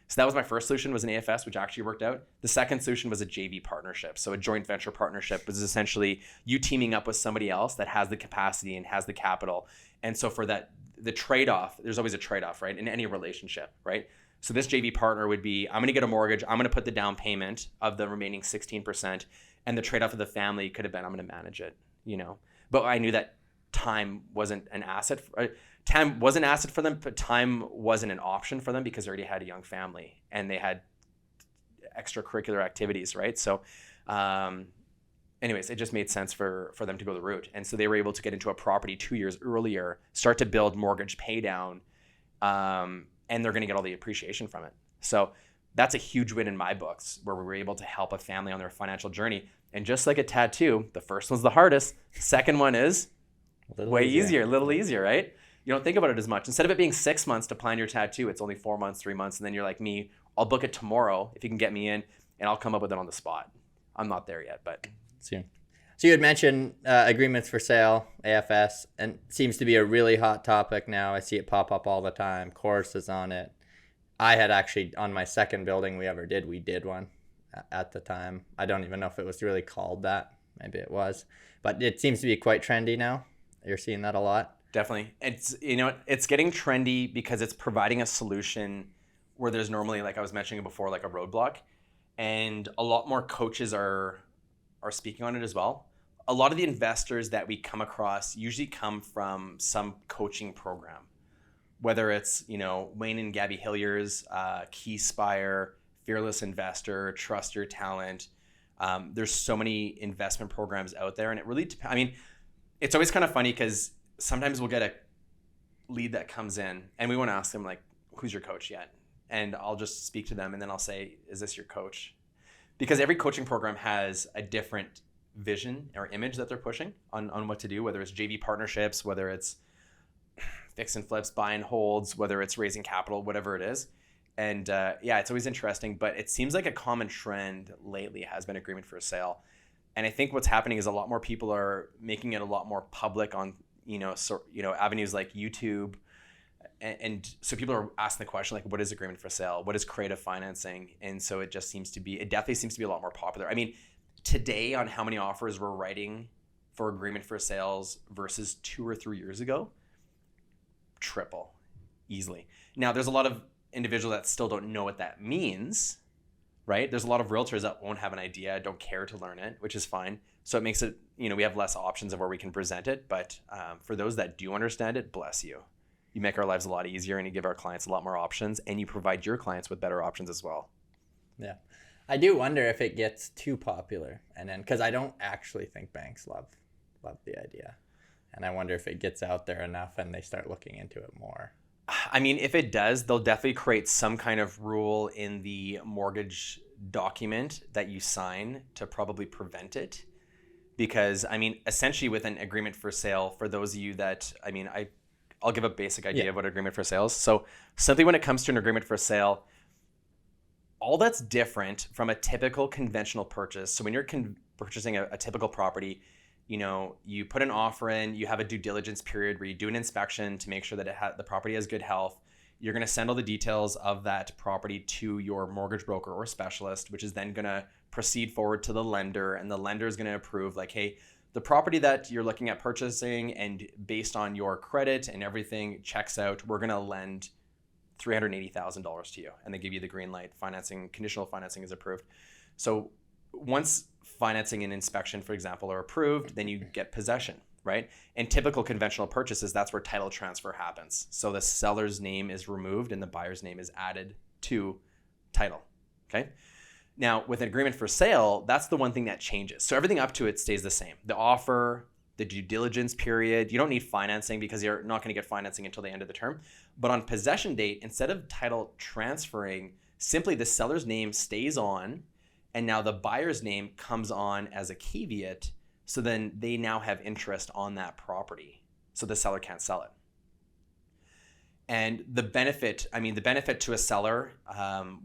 So that was my first solution, was an AFS, which actually worked out. The second solution was a JV partnership. So a joint venture partnership was essentially you teaming up with somebody else that has the capacity and has the capital. And so for that, the trade-off, there's always a trade-off, right? In any relationship, right? So this JV partner would be, I'm going to get a mortgage. I'm going to put the down payment of the remaining 16%. And the trade-off of the family could have been, I'm going to manage it, you know? But I knew that time wasn't an asset. Time was an asset for them, but time wasn't an option for them because they already had a young family and they had extracurricular activities, right? So anyways, it just made sense for them to go the route. And so they were able to get into a property 2 years earlier, start to build mortgage pay down, and they're going to get all the appreciation from it. So that's a huge win in my books, where we were able to help a family on their financial journey. And just like a tattoo, the first one's the hardest. The second one is way easier, a little easier, right? You don't think about it as much. Instead of it being 6 months to plan your tattoo, it's only 4 months, 3 months. And then you're like me, I'll book it tomorrow if you can get me in, and I'll come up with it on the spot. I'm not there yet, but soon. So you had mentioned agreements for sale, AFS, and it seems to be a really hot topic now. I see it pop up all the time. Courses on it. I had actually, on my second building we did one at the time. I don't even know if it was really called that. Maybe it was. But it seems to be quite trendy now. You're seeing that a lot. Definitely. It's getting trendy because it's providing a solution where there's normally, like I was mentioning before, like a roadblock. And a lot more coaches are speaking on it as well. A lot of the investors that we come across usually come from some coaching program, whether it's, Wayne and Gabby Hillier's Keyspire, Fearless Investor, Trust Your Talent. There's so many investment programs out there, and it really, it's always kind of funny because sometimes we'll get a lead that comes in and we won't ask them like, who's your coach yet? And I'll just speak to them and then I'll say, is this your coach? Because every coaching program has a different vision or image that they're pushing on what to do, whether it's JV partnerships, whether it's fix and flips, buy and holds, whether it's raising capital, whatever it is. And it's always interesting, but it seems like a common trend lately has been agreement for a sale. And I think what's happening is a lot more people are making it a lot more public on, avenues like YouTube. And so people are asking the question, like, what is agreement for sale? What is creative financing? And so it definitely seems to be a lot more popular. I mean, today on how many offers we're writing for agreement for sales versus 2 or 3 years ago, triple easily. Now, there's a lot of individuals that still don't know what that means, right? There's a lot of realtors that won't have an idea, don't care to learn it, which is fine. So it makes it, we have less options of where we can present it. But for those that do understand it, bless you. You make our lives a lot easier, and you give our clients a lot more options, and you provide your clients with better options as well. Yeah. I do wonder if it gets too popular, and then because I don't actually think banks love the idea, and I wonder if it gets out there enough and they start looking into it more. I mean, if it does, they'll definitely create some kind of rule in the mortgage document that you sign to probably prevent it. Because, essentially with an agreement for sale, for those of you that, I'll give a basic idea of what agreement for sale is. So simply when it comes to an agreement for sale, all that's different from a typical conventional purchase. So when you're purchasing a typical property, you put an offer in, you have a due diligence period where you do an inspection to make sure that the property has good health. You're going to send all the details of that property to your mortgage broker or specialist, which is then going to proceed forward to the lender, and the lender is going to approve, like, hey, the property that you're looking at purchasing and based on your credit and everything checks out, we're going to lend $380,000 to you, and they give you the green light. Conditional financing is approved. So once financing and inspection, for example, are approved, then you get possession, right? In typical conventional purchases, that's where title transfer happens. So the seller's name is removed and the buyer's name is added to title, okay? Now, with an agreement for sale, that's the one thing that changes. So everything up to it stays the same. The offer, the due diligence period, you don't need financing because you're not going to get financing until the end of the term. But on possession date, instead of title transferring, simply the seller's name stays on, and now the buyer's name comes on as a caveat. So then they now have interest on that property. So the seller can't sell it. And the benefit to a seller,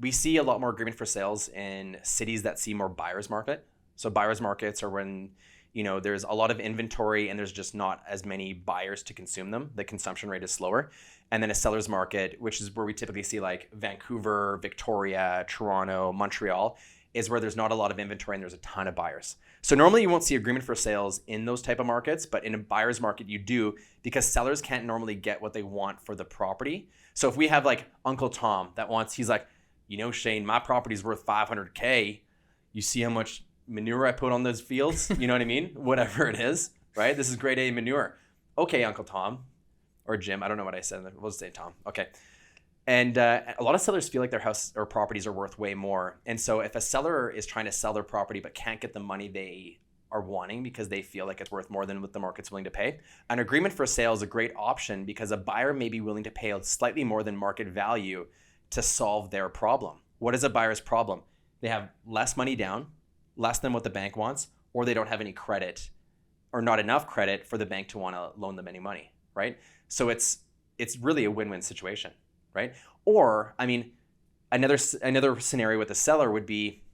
we see a lot more agreement for sales in cities that see more buyer's market. So buyer's markets are when, there's a lot of inventory and there's just not as many buyers to consume them. The consumption rate is slower. And then a seller's market, which is where we typically see like Vancouver, Victoria, Toronto, Montreal, is where there's not a lot of inventory and there's a ton of buyers. So normally you won't see agreement for sales in those type of markets, but in a buyer's market you do, because sellers can't normally get what they want for the property. So if we have like Uncle Tom he's like, Shane, my property's worth $500K. You see how much manure I put on those fields? You know what I mean? Whatever it is, right? This is grade A manure. Okay, Uncle Tom, or Jim, I don't know what I said. We'll just say Tom. Okay. And a lot of sellers feel like their house or properties are worth way more. And so if a seller is trying to sell their property but can't get the money they are wanting because they feel like it's worth more than what the market's willing to pay. An agreement for sale is a great option because a buyer may be willing to pay slightly more than market value to solve their problem. What is a buyer's problem? They have less money down, less than what the bank wants, or they don't have any credit or not enough credit for the bank to want to loan them any money, right? So it's really a win-win situation, right? Or, I mean, another scenario with the seller would be,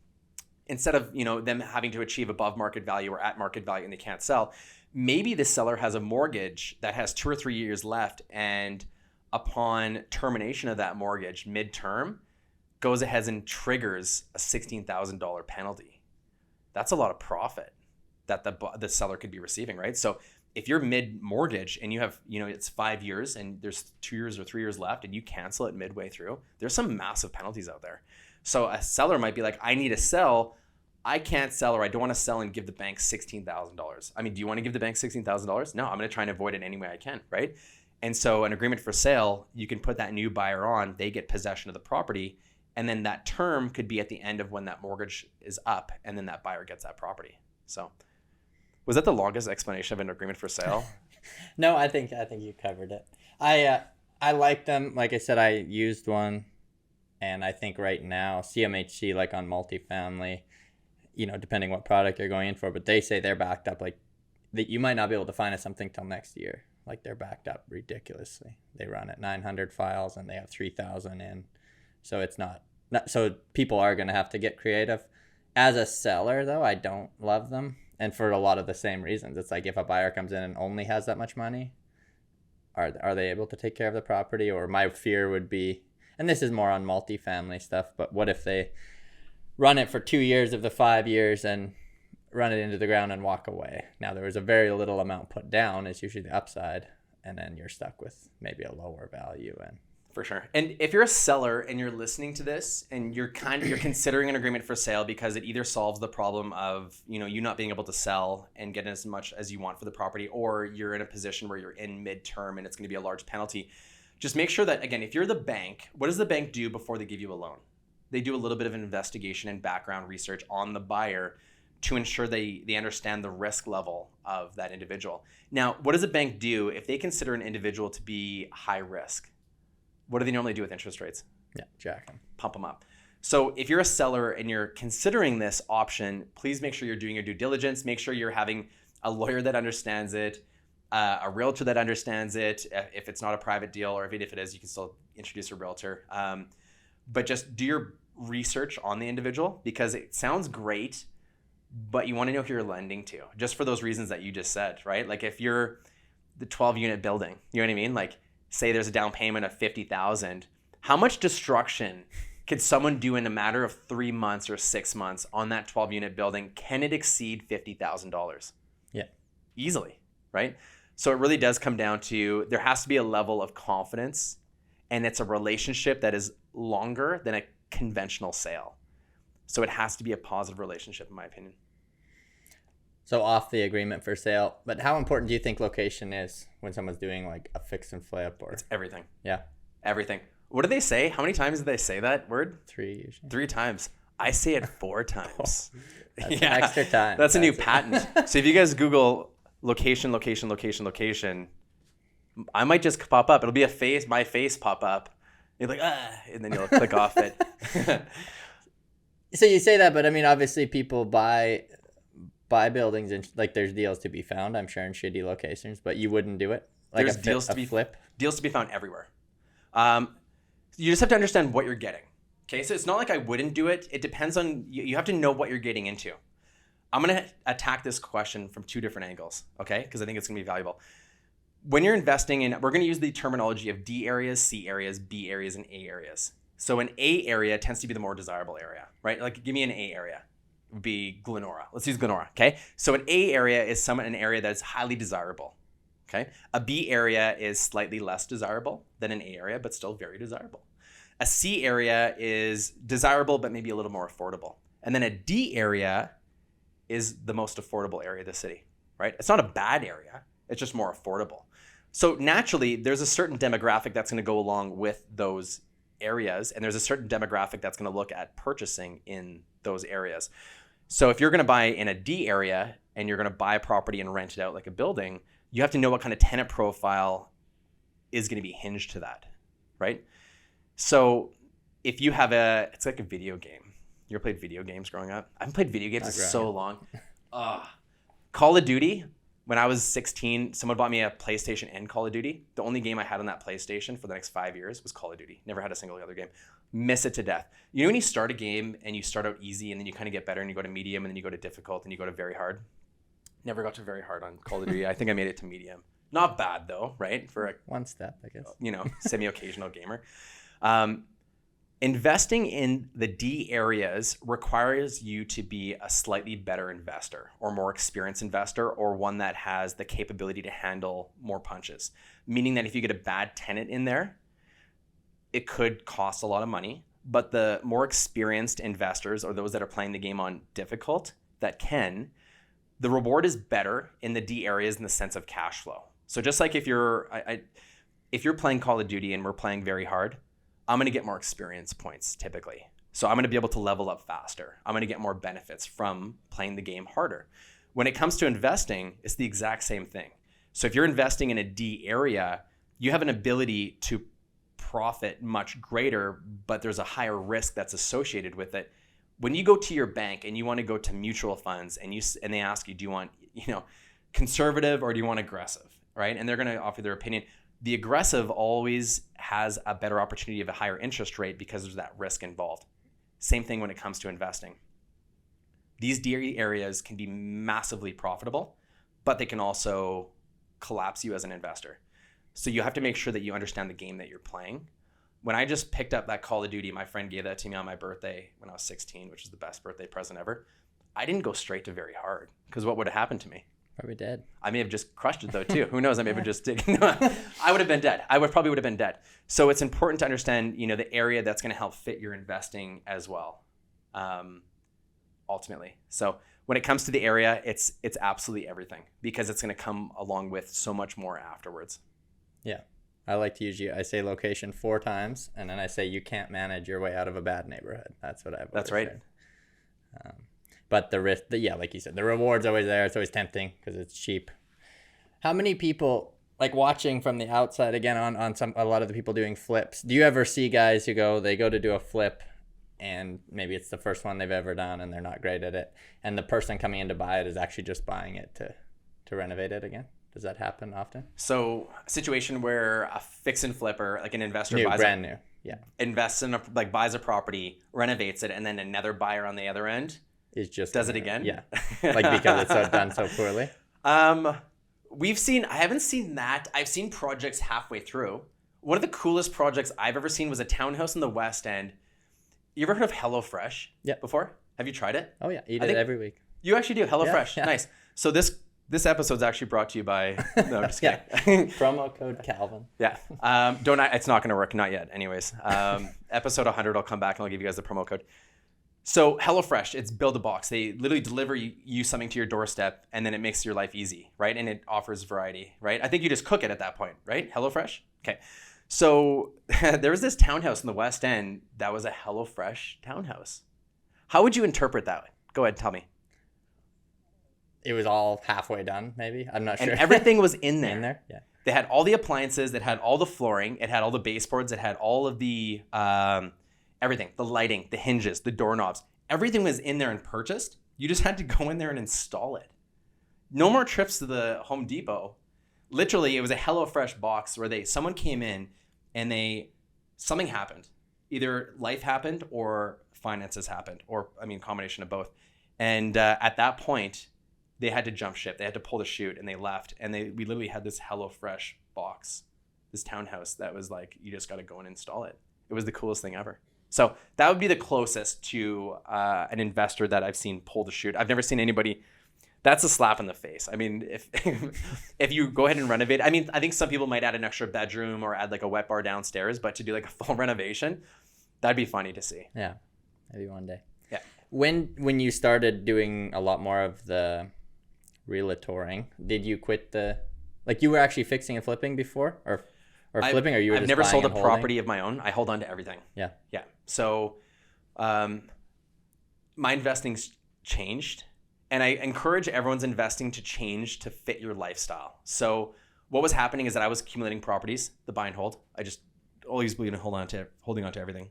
instead of, them having to achieve above market value or at market value and they can't sell, maybe the seller has a mortgage that has 2 or 3 years left, and upon termination of that mortgage midterm, goes ahead and triggers a $16,000 penalty. That's a lot of profit that the seller could be receiving, right? So if you're mid-mortgage and you have, it's 5 years and there's 2 years or 3 years left and you cancel it midway through, there's some massive penalties out there. So a seller might be like, I need to sell. I can't sell, or I don't want to sell and give the bank $16,000. I mean, do you want to give the bank $16,000? No, I'm going to try and avoid it any way I can, right? And so an agreement for sale, you can put that new buyer on, they get possession of the property, and then that term could be at the end of when that mortgage is up, and then that buyer gets that property. So was that the longest explanation of an agreement for sale? No, I think you covered it. I like them. Like I said, I used one, and I think right now CMHC, like on multifamily, depending what product you're going in for, but they say they're backed up, like that you might not be able to finance something till next year. Like they're backed up ridiculously. They run at 900 files and they have 3,000 in. So it's not so people are going to have to get creative. As a seller though, I don't love them. And for a lot of the same reasons. It's like if a buyer comes in and only has that much money, are they able to take care of the property? Or my fear would be, and this is more on multifamily stuff, but what if they run it for 2 years of the 5 years and run it into the ground and walk away? Now, there was a very little amount put down, is usually the upside, and then you're stuck with maybe a lower value. And for sure. And if you're a seller and you're listening to this and you're considering an agreement for sale because it either solves the problem of, you not being able to sell and get as much as you want for the property, or you're in a position where you're in midterm and it's going to be a large penalty, just make sure that, again, if you're the bank, what does the bank do before they give you a loan? They do a little bit of an investigation and background research on the buyer to ensure they understand the risk level of that individual. Now, what does a bank do if they consider an individual to be high risk? What do they normally do with interest rates? Yeah, jack them. Pump them up. So if you're a seller and you're considering this option, please make sure you're doing your due diligence. Make sure you're having a lawyer that understands it, a realtor that understands it. If it's not a private deal, or even if it is, you can still introduce a realtor. But just do your research on the individual, because it sounds great, but you want to know who you're lending to, just for those reasons that you just said, right? Like if you're the 12-unit building, you know what I mean? Like say there's a down payment of $50,000, how much destruction could someone do in a matter of 3 months or 6 months on that 12-unit building? Can it exceed $50,000? Yeah. Easily, right? So it really does come down to, there has to be a level of confidence, and it's a relationship that is longer than a conventional sale. So it has to be a positive relationship, in my opinion. So off the agreement for sale, but how important do you think location is when someone's doing like a fix and flip? Or it's everything. Yeah. Everything. What do they say? How many times do they say that word? 3 usually. 3 times. I say it 4 times. That's an extra time. That's a new patent. So if you guys Google location, I might just pop up. It'll be my face pop up. You're like, and then you'll click off it. So you say that, but I mean, obviously people buy buildings and like there's deals to be found, I'm sure, in shitty locations, but you wouldn't do it? Like there's deals to be found everywhere. You just have to understand what you're getting. Okay, so it's not like I wouldn't do it. It depends on, you have to know what you're getting into. I'm going to attack this question from 2 different angles, okay? Because I think it's going to be valuable. When you're investing in, we're going to use the terminology of D areas, C areas, B areas, and A areas. So an A area tends to be the more desirable area, right? Like give me an A area. It would be Glenora. Let's use Glenora, okay? So an A area is an area that's highly desirable, okay? A B area is slightly less desirable than an A area, but still very desirable. A C area is desirable, but maybe a little more affordable. And then a D area is the most affordable area of the city, right? It's not a bad area. It's just more affordable. So naturally, there's a certain demographic that's going to go along with those areas, and there's a certain demographic that's going to look at purchasing in those areas. So if you're going to buy in a D area and you're going to buy a property and rent it out like a building, you have to know what kind of tenant profile is going to be hinged to that, right? So if you have it's like a video game. You ever played video games growing up? I haven't played video games in so long. Call of Duty. When I was 16, someone bought me a PlayStation and Call of Duty. The only game I had on that PlayStation for the next 5 years was Call of Duty. Never had a single other game. Miss it to death. You know when you start a game and you start out easy and then you kind of get better and you go to medium and then you go to difficult and you go to very hard? Never got to very hard on Call of Duty. I think I made it to medium. Not bad though, right? For a one step, I guess. Semi-occasional gamer. Investing in the D areas requires you to be a slightly better investor or more experienced investor, or one that has the capability to handle more punches. Meaning that if you get a bad tenant in there, it could cost a lot of money, but the more experienced investors, or those that are playing the game on difficult, the reward is better in the D areas in the sense of cash flow. So just like if you're playing Call of Duty and we're playing very hard, I'm going to get more experience points typically. So I'm going to be able to level up faster. I'm going to get more benefits from playing the game harder. When it comes to investing, it's the exact same thing. So if you're investing in a D area, you have an ability to profit much greater, but there's a higher risk that's associated with it. When you go to your bank and you want to go to mutual funds and they ask you, do you want, conservative or do you want aggressive, right? And they're going to offer their opinion. The aggressive always has a better opportunity of a higher interest rate because there's that risk involved. Same thing when it comes to investing. These D areas can be massively profitable, but they can also collapse you as an investor. So you have to make sure that you understand the game that you're playing. When I just picked up that Call of Duty, my friend gave that to me on my birthday when I was 16, which is the best birthday present ever. I didn't go straight to very hard because what would have happened to me? Probably dead. I may have just crushed it though too. Who knows? I may have just I would have been dead. Probably would have been dead. So it's important to understand, the area that's going to help fit your investing as well, ultimately. So when it comes to the area, it's absolutely everything because it's going to come along with so much more afterwards. Yeah. I like to I say location 4 times, and then I say you can't manage your way out of a bad neighborhood. That's what I've That's right. Said. But the risk, like you said, the reward's always there. It's always tempting because it's cheap. How many people, like watching from the outside again on a lot of the people doing flips, do you ever see guys who they go to do a flip and maybe it's the first one they've ever done and they're not great at it, and the person coming in to buy it is actually just buying it to renovate it again? Does that happen often? So a situation where a fix and flipper, like an investor brand new. Yeah. Invests in buys a property, renovates it, and then another buyer on the other end does it again. Yeah. Because it's done so poorly. I haven't seen that. I've seen projects halfway through. One of the coolest projects I've ever seen was a townhouse in the West End. You ever heard of HelloFresh before? Have you tried it? Oh yeah. Eat it every week. You actually do. HelloFresh. Yeah. Nice. So this episode's actually brought to you by, no, I'm just kidding. Promo code Calvin. Yeah. It's not going to work. Not yet. Anyways, episode 100, I'll come back and I'll give you guys the promo code. So HelloFresh, it's build a box. They literally deliver you something to your doorstep and then it makes your life easy, right? And it offers variety, right? I think you just cook it at that point, right? HelloFresh? Okay. So there was this townhouse in the West End that was a HelloFresh townhouse. How would you interpret that? Go ahead, tell me. It was all halfway done, maybe. I'm not sure. And everything was in there. In there? Yeah. They had all the appliances. It had all the flooring. It had all the baseboards. It had all of the everything, the lighting, the hinges, the doorknobs. Everything was in there and purchased. You just had to go in there and install it. No more trips to the Home Depot. Literally, it was a HelloFresh box where someone came in and something happened. Either life happened or finances happened, or combination of both. And at that point, they had to jump ship. They had to pull the chute, and they left. And we literally had this HelloFresh box, this townhouse that was you just got to go and install it. It was the coolest thing ever. So that would be the closest to an investor that I've seen pull the chute. I've never seen anybody. That's a slap in the face. If you go ahead and renovate, I think some people might add an extra bedroom or add a wet bar downstairs, but to do a full renovation, that'd be funny to see. Yeah, maybe one day. Yeah. When you started doing a lot more of the realtoring, did you quit you were actually fixing and flipping before, or flipping, or you were I've just never sold a holding? property of my own. I hold on to everything. Yeah. So my investing's changed, And I encourage everyone's investing to change to fit your lifestyle. So what was happening is that I was accumulating properties, the buy and hold. I just always believe in holding on to everything.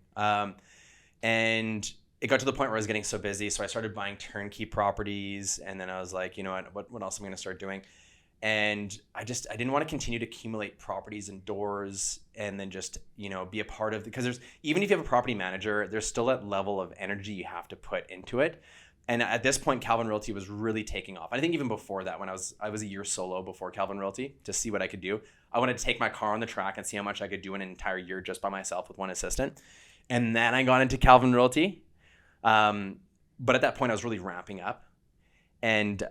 And it got to the point where I was getting so busy. So I started buying turnkey properties. And then I was like, you know what else am I going to start doing? And I didn't want to continue to accumulate properties and doors and then just, be a part of, because even if you have a property manager, there's still that level of energy you have to put into it. And at this point, Calvin Realty was really taking off. I think even before that, when I was a year solo before Calvin Realty to see what I could do. I wanted to take my car on the track and see how much I could do in an entire year just by myself with one assistant. And then I got into Calvin Realty. But at that point, I was really ramping up. And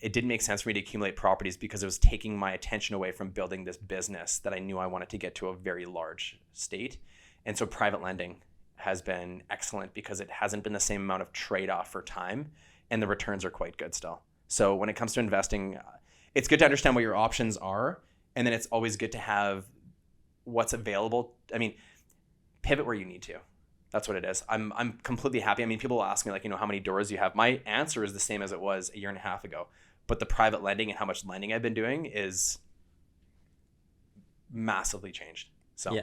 it didn't make sense for me to accumulate properties because it was taking my attention away from building this business that I knew I wanted to get to a very large state. And so private lending has been excellent because it hasn't been the same amount of trade-off for time, and the returns are quite good still. So when it comes to investing, it's good to understand what your options are, and then it's always good to have what's available. I mean, pivot where you need to. That's what it is. I'm completely happy. I mean, people will ask me how many doors you have. My answer is the same as it was a year and a half ago, but the private lending and how much lending I've been doing is massively changed. So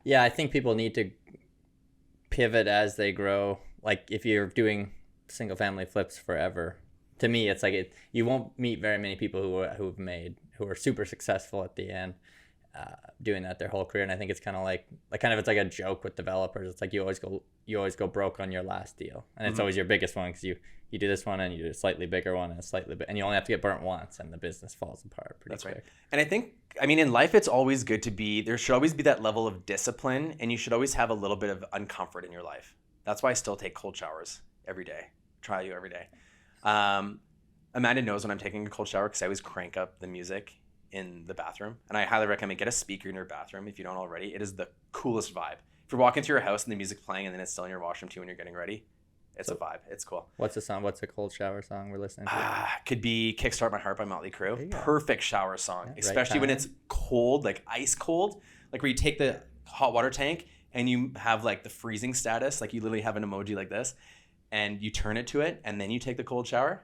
yeah, I think people need to pivot as they grow. Like if you're doing single family flips forever, to me it's like you won't meet very many people who are super successful at the end doing that their whole career. And I think it's kind of it's like a joke with developers. It's like you always go broke on your last deal, and it's always your biggest one because you do this one and you do a slightly bigger one and you only have to get burnt once and the business falls apart pretty quick. Right. And I think, in life, it's always good there should always be that level of discipline, and you should always have a little bit of uncomfort in your life. That's why I still take cold showers every day. Try you every day. Amanda knows when I'm taking a cold shower because I always crank up the music in the bathroom, and I highly recommend get a speaker in your bathroom if you don't already. It is the coolest vibe. If you're walking through your house and the music's playing and then it's still in your washroom too when you're getting ready, it's a vibe. It's cool. What's the song? What's a cold shower song we're listening to? Could be Kickstart My Heart by Motley Crue. Perfect shower song, especially when it's cold, like ice cold, like where you take the hot water tank and you have like the freezing status, like you literally have an emoji like this, and you turn it to it and then you take the cold shower.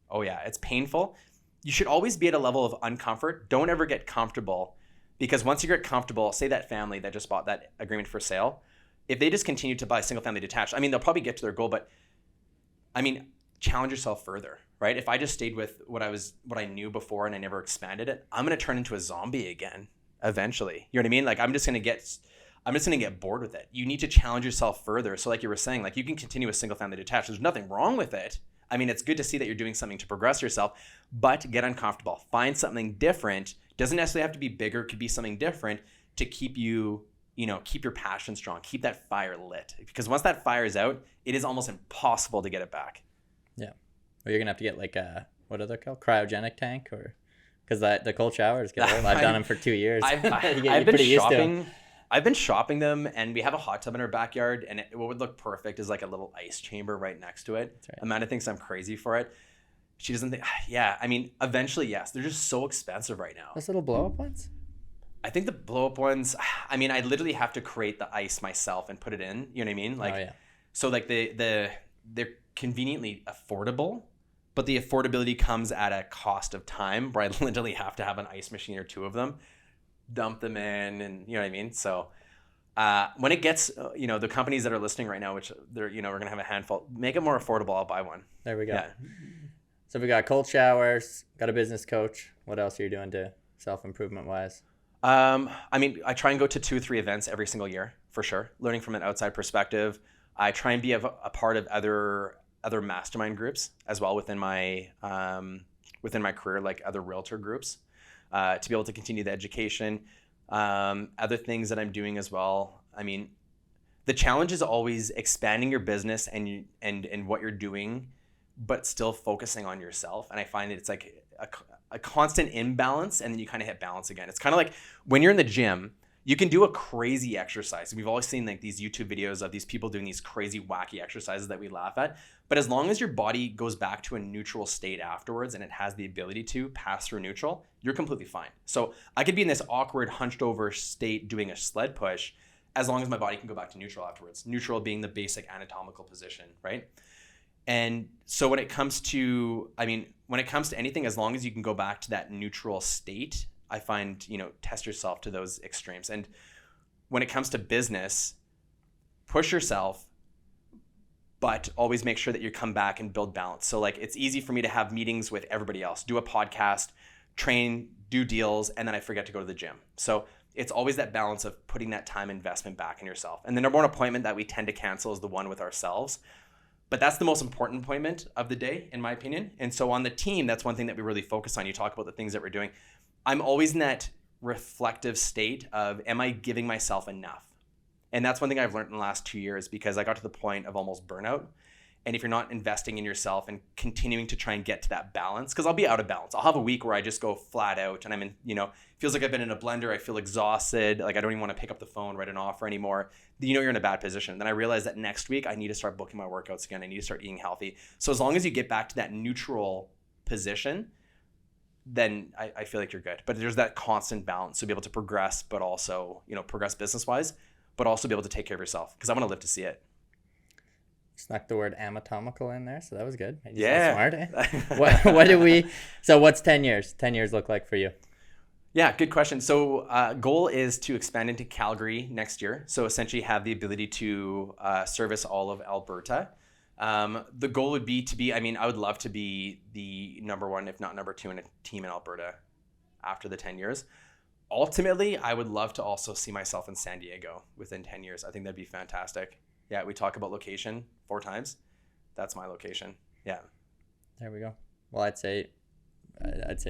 Oh yeah, it's painful. You should always be at a level of uncomfort. Don't ever get comfortable, because once you get comfortable, say that family that just bought that agreement for sale, if they just continue to buy single family detached, they'll probably get to their goal, but challenge yourself further, right? If I just stayed with what I knew before and I never expanded it, I'm going to turn into a zombie again eventually. You know what I mean? Like I'm just going to get bored with it. You need to challenge yourself further. So like you were saying, like you can continue with single family detached. There's nothing wrong with it. It's good to see that you're doing something to progress yourself, but get uncomfortable. Find something different. Doesn't necessarily have to be bigger. It could be something different to keep you, keep your passion strong. Keep that fire lit. Because once that fire is out, it is almost impossible to get it back. Yeah. Or you're going to have to get like a, what are they called? Cryogenic tank, or because the cold showers get old. I've done them for 2 years. I've been shopping them, and we have a hot tub in our backyard, and what would look perfect is like a little ice chamber right next to it. Right. Amanda thinks I'm crazy for it. She doesn't think, eventually, yes. They're just so expensive right now. Those little blow-up ones? I think the blow-up ones, I literally have to create the ice myself and put it in. You know what I mean? Like, so like they're conveniently affordable, but the affordability comes at a cost of time where I literally have to have an ice machine or two of them. Dump them in, and you know what I mean? So when it gets, the companies that are listening right now, which they're, we're going to have a handful, make it more affordable. I'll buy one. There we go. Yeah. So we got cold showers, got a business coach. What else are you doing to self-improvement wise? I try and go to 2-3 events every single year for sure. Learning from an outside perspective. I try and be a part of other mastermind groups as well within my career, like other realtor groups. To be able to continue the education. Other things that I'm doing as well. The challenge is always expanding your business and what you're doing, but still focusing on yourself. And I find that it's like a constant imbalance, and then you kind of hit balance again. It's kind of like when you're in the gym, you can do a crazy exercise. We've always seen like these YouTube videos of these people doing these crazy wacky exercises that we laugh at. But as long as your body goes back to a neutral state afterwards and it has the ability to pass through neutral, you're completely fine. So I could be in this awkward hunched over state doing a sled push as long as my body can go back to neutral afterwards. Neutral being the basic anatomical position, right? And so when it comes to anything, as long as you can go back to that neutral state, I find, test yourself to those extremes. And when it comes to business, push yourself, but always make sure that you come back and build balance. So like, it's easy for me to have meetings with everybody else, do a podcast, train, do deals, and then I forget to go to the gym. So it's always that balance of putting that time investment back in yourself. And the number one appointment that we tend to cancel is the one with ourselves. But that's the most important appointment of the day, in my opinion. And so on the team, that's one thing that we really focus on. You talk about the things that we're doing. I'm always in that reflective state of, am I giving myself enough? And that's one thing I've learned in the last 2 years, because I got to the point of almost burnout. And if you're not investing in yourself and continuing to try and get to that balance, because I'll be out of balance. I'll have a week where I just go flat out and I'm in, feels like I've been in a blender. I feel exhausted. Like I don't even want to pick up the phone, write an offer anymore. You're in a bad position. Then I realize that next week I need to start booking my workouts again. I need to start eating healthy. So as long as you get back to that neutral position, then I feel like you're good. But there's that constant balance to be able to progress, but also, progress business-wise, but also be able to take care of yourself, because I want to live to see it. Snuck the word anatomical in there, so that was good. Yeah. Smart, eh? So what's 10 years? 10 years look like for you? Yeah, good question. So goal is to expand into Calgary next year. So essentially have the ability to service all of Alberta. The goal would be I would love to be the number one, if not number two in a team in Alberta after the 10 years. Ultimately, I would love to also see myself in San Diego within 10 years. I think that'd be fantastic. Yeah, we talk about location 4 times. That's my location. Yeah. There we go. Well, I'd say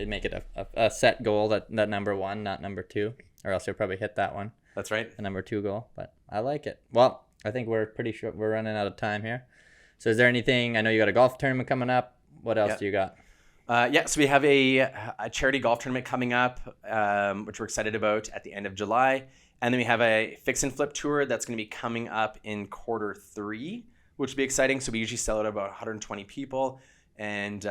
make it a set goal, that number one, not number two, or else you'll probably hit that one. That's right. The number 2 goal, but I like it. Well, I think we're pretty sure we're running out of time here. So is there anything, I know you got a golf tournament coming up. What else do you got? So we have a charity golf tournament coming up, which we're excited about at the end of July. And then we have a fix and flip tour that's going to be coming up in Q3, which will be exciting. So we usually sell it about 120 people. And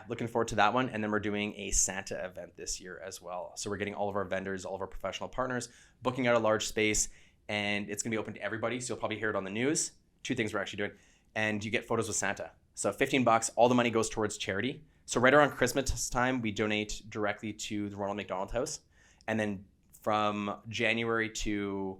looking forward to that one. And then we're doing a Santa event this year as well. So we're getting all of our vendors, all of our professional partners, booking out a large space. And it's going to be open to everybody. So you'll probably hear it on the news. 2 things we're actually doing. And you get photos with Santa. So $15, all the money goes towards charity. So right around Christmas time, we donate directly to the Ronald McDonald House. And then from January to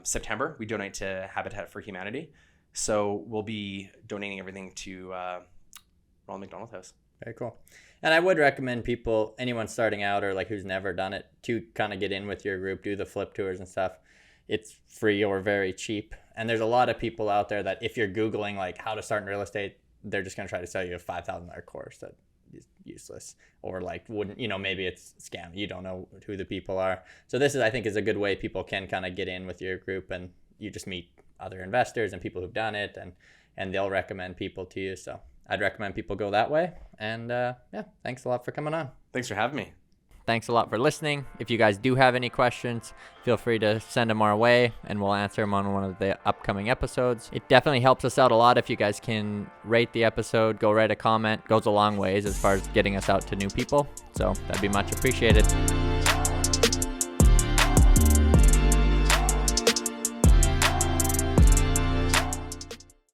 September, we donate to Habitat for Humanity. So we'll be donating everything to Ronald McDonald House. Very cool. And I would recommend people, anyone starting out or like who's never done it, to kind of get in with your group, do the flip tours and stuff. It's free or very cheap. And there's a lot of people out there that if you're Googling like how to start in real estate, they're just going to try to sell you a $5,000 course that is useless, or like wouldn't, maybe it's scam. You don't know who the people are. So this is, I think, is a good way people can kind of get in with your group, and you just meet other investors and people who've done it, and they'll recommend people to you. So I'd recommend people go that way. And thanks a lot for coming on. Thanks for having me. Thanks a lot for listening. If you guys do have any questions, feel free to send them our way and we'll answer them on one of the upcoming episodes. It definitely helps us out a lot if you guys can rate the episode, go write a comment. Goes a long ways as far as getting us out to new people. So that'd be much appreciated.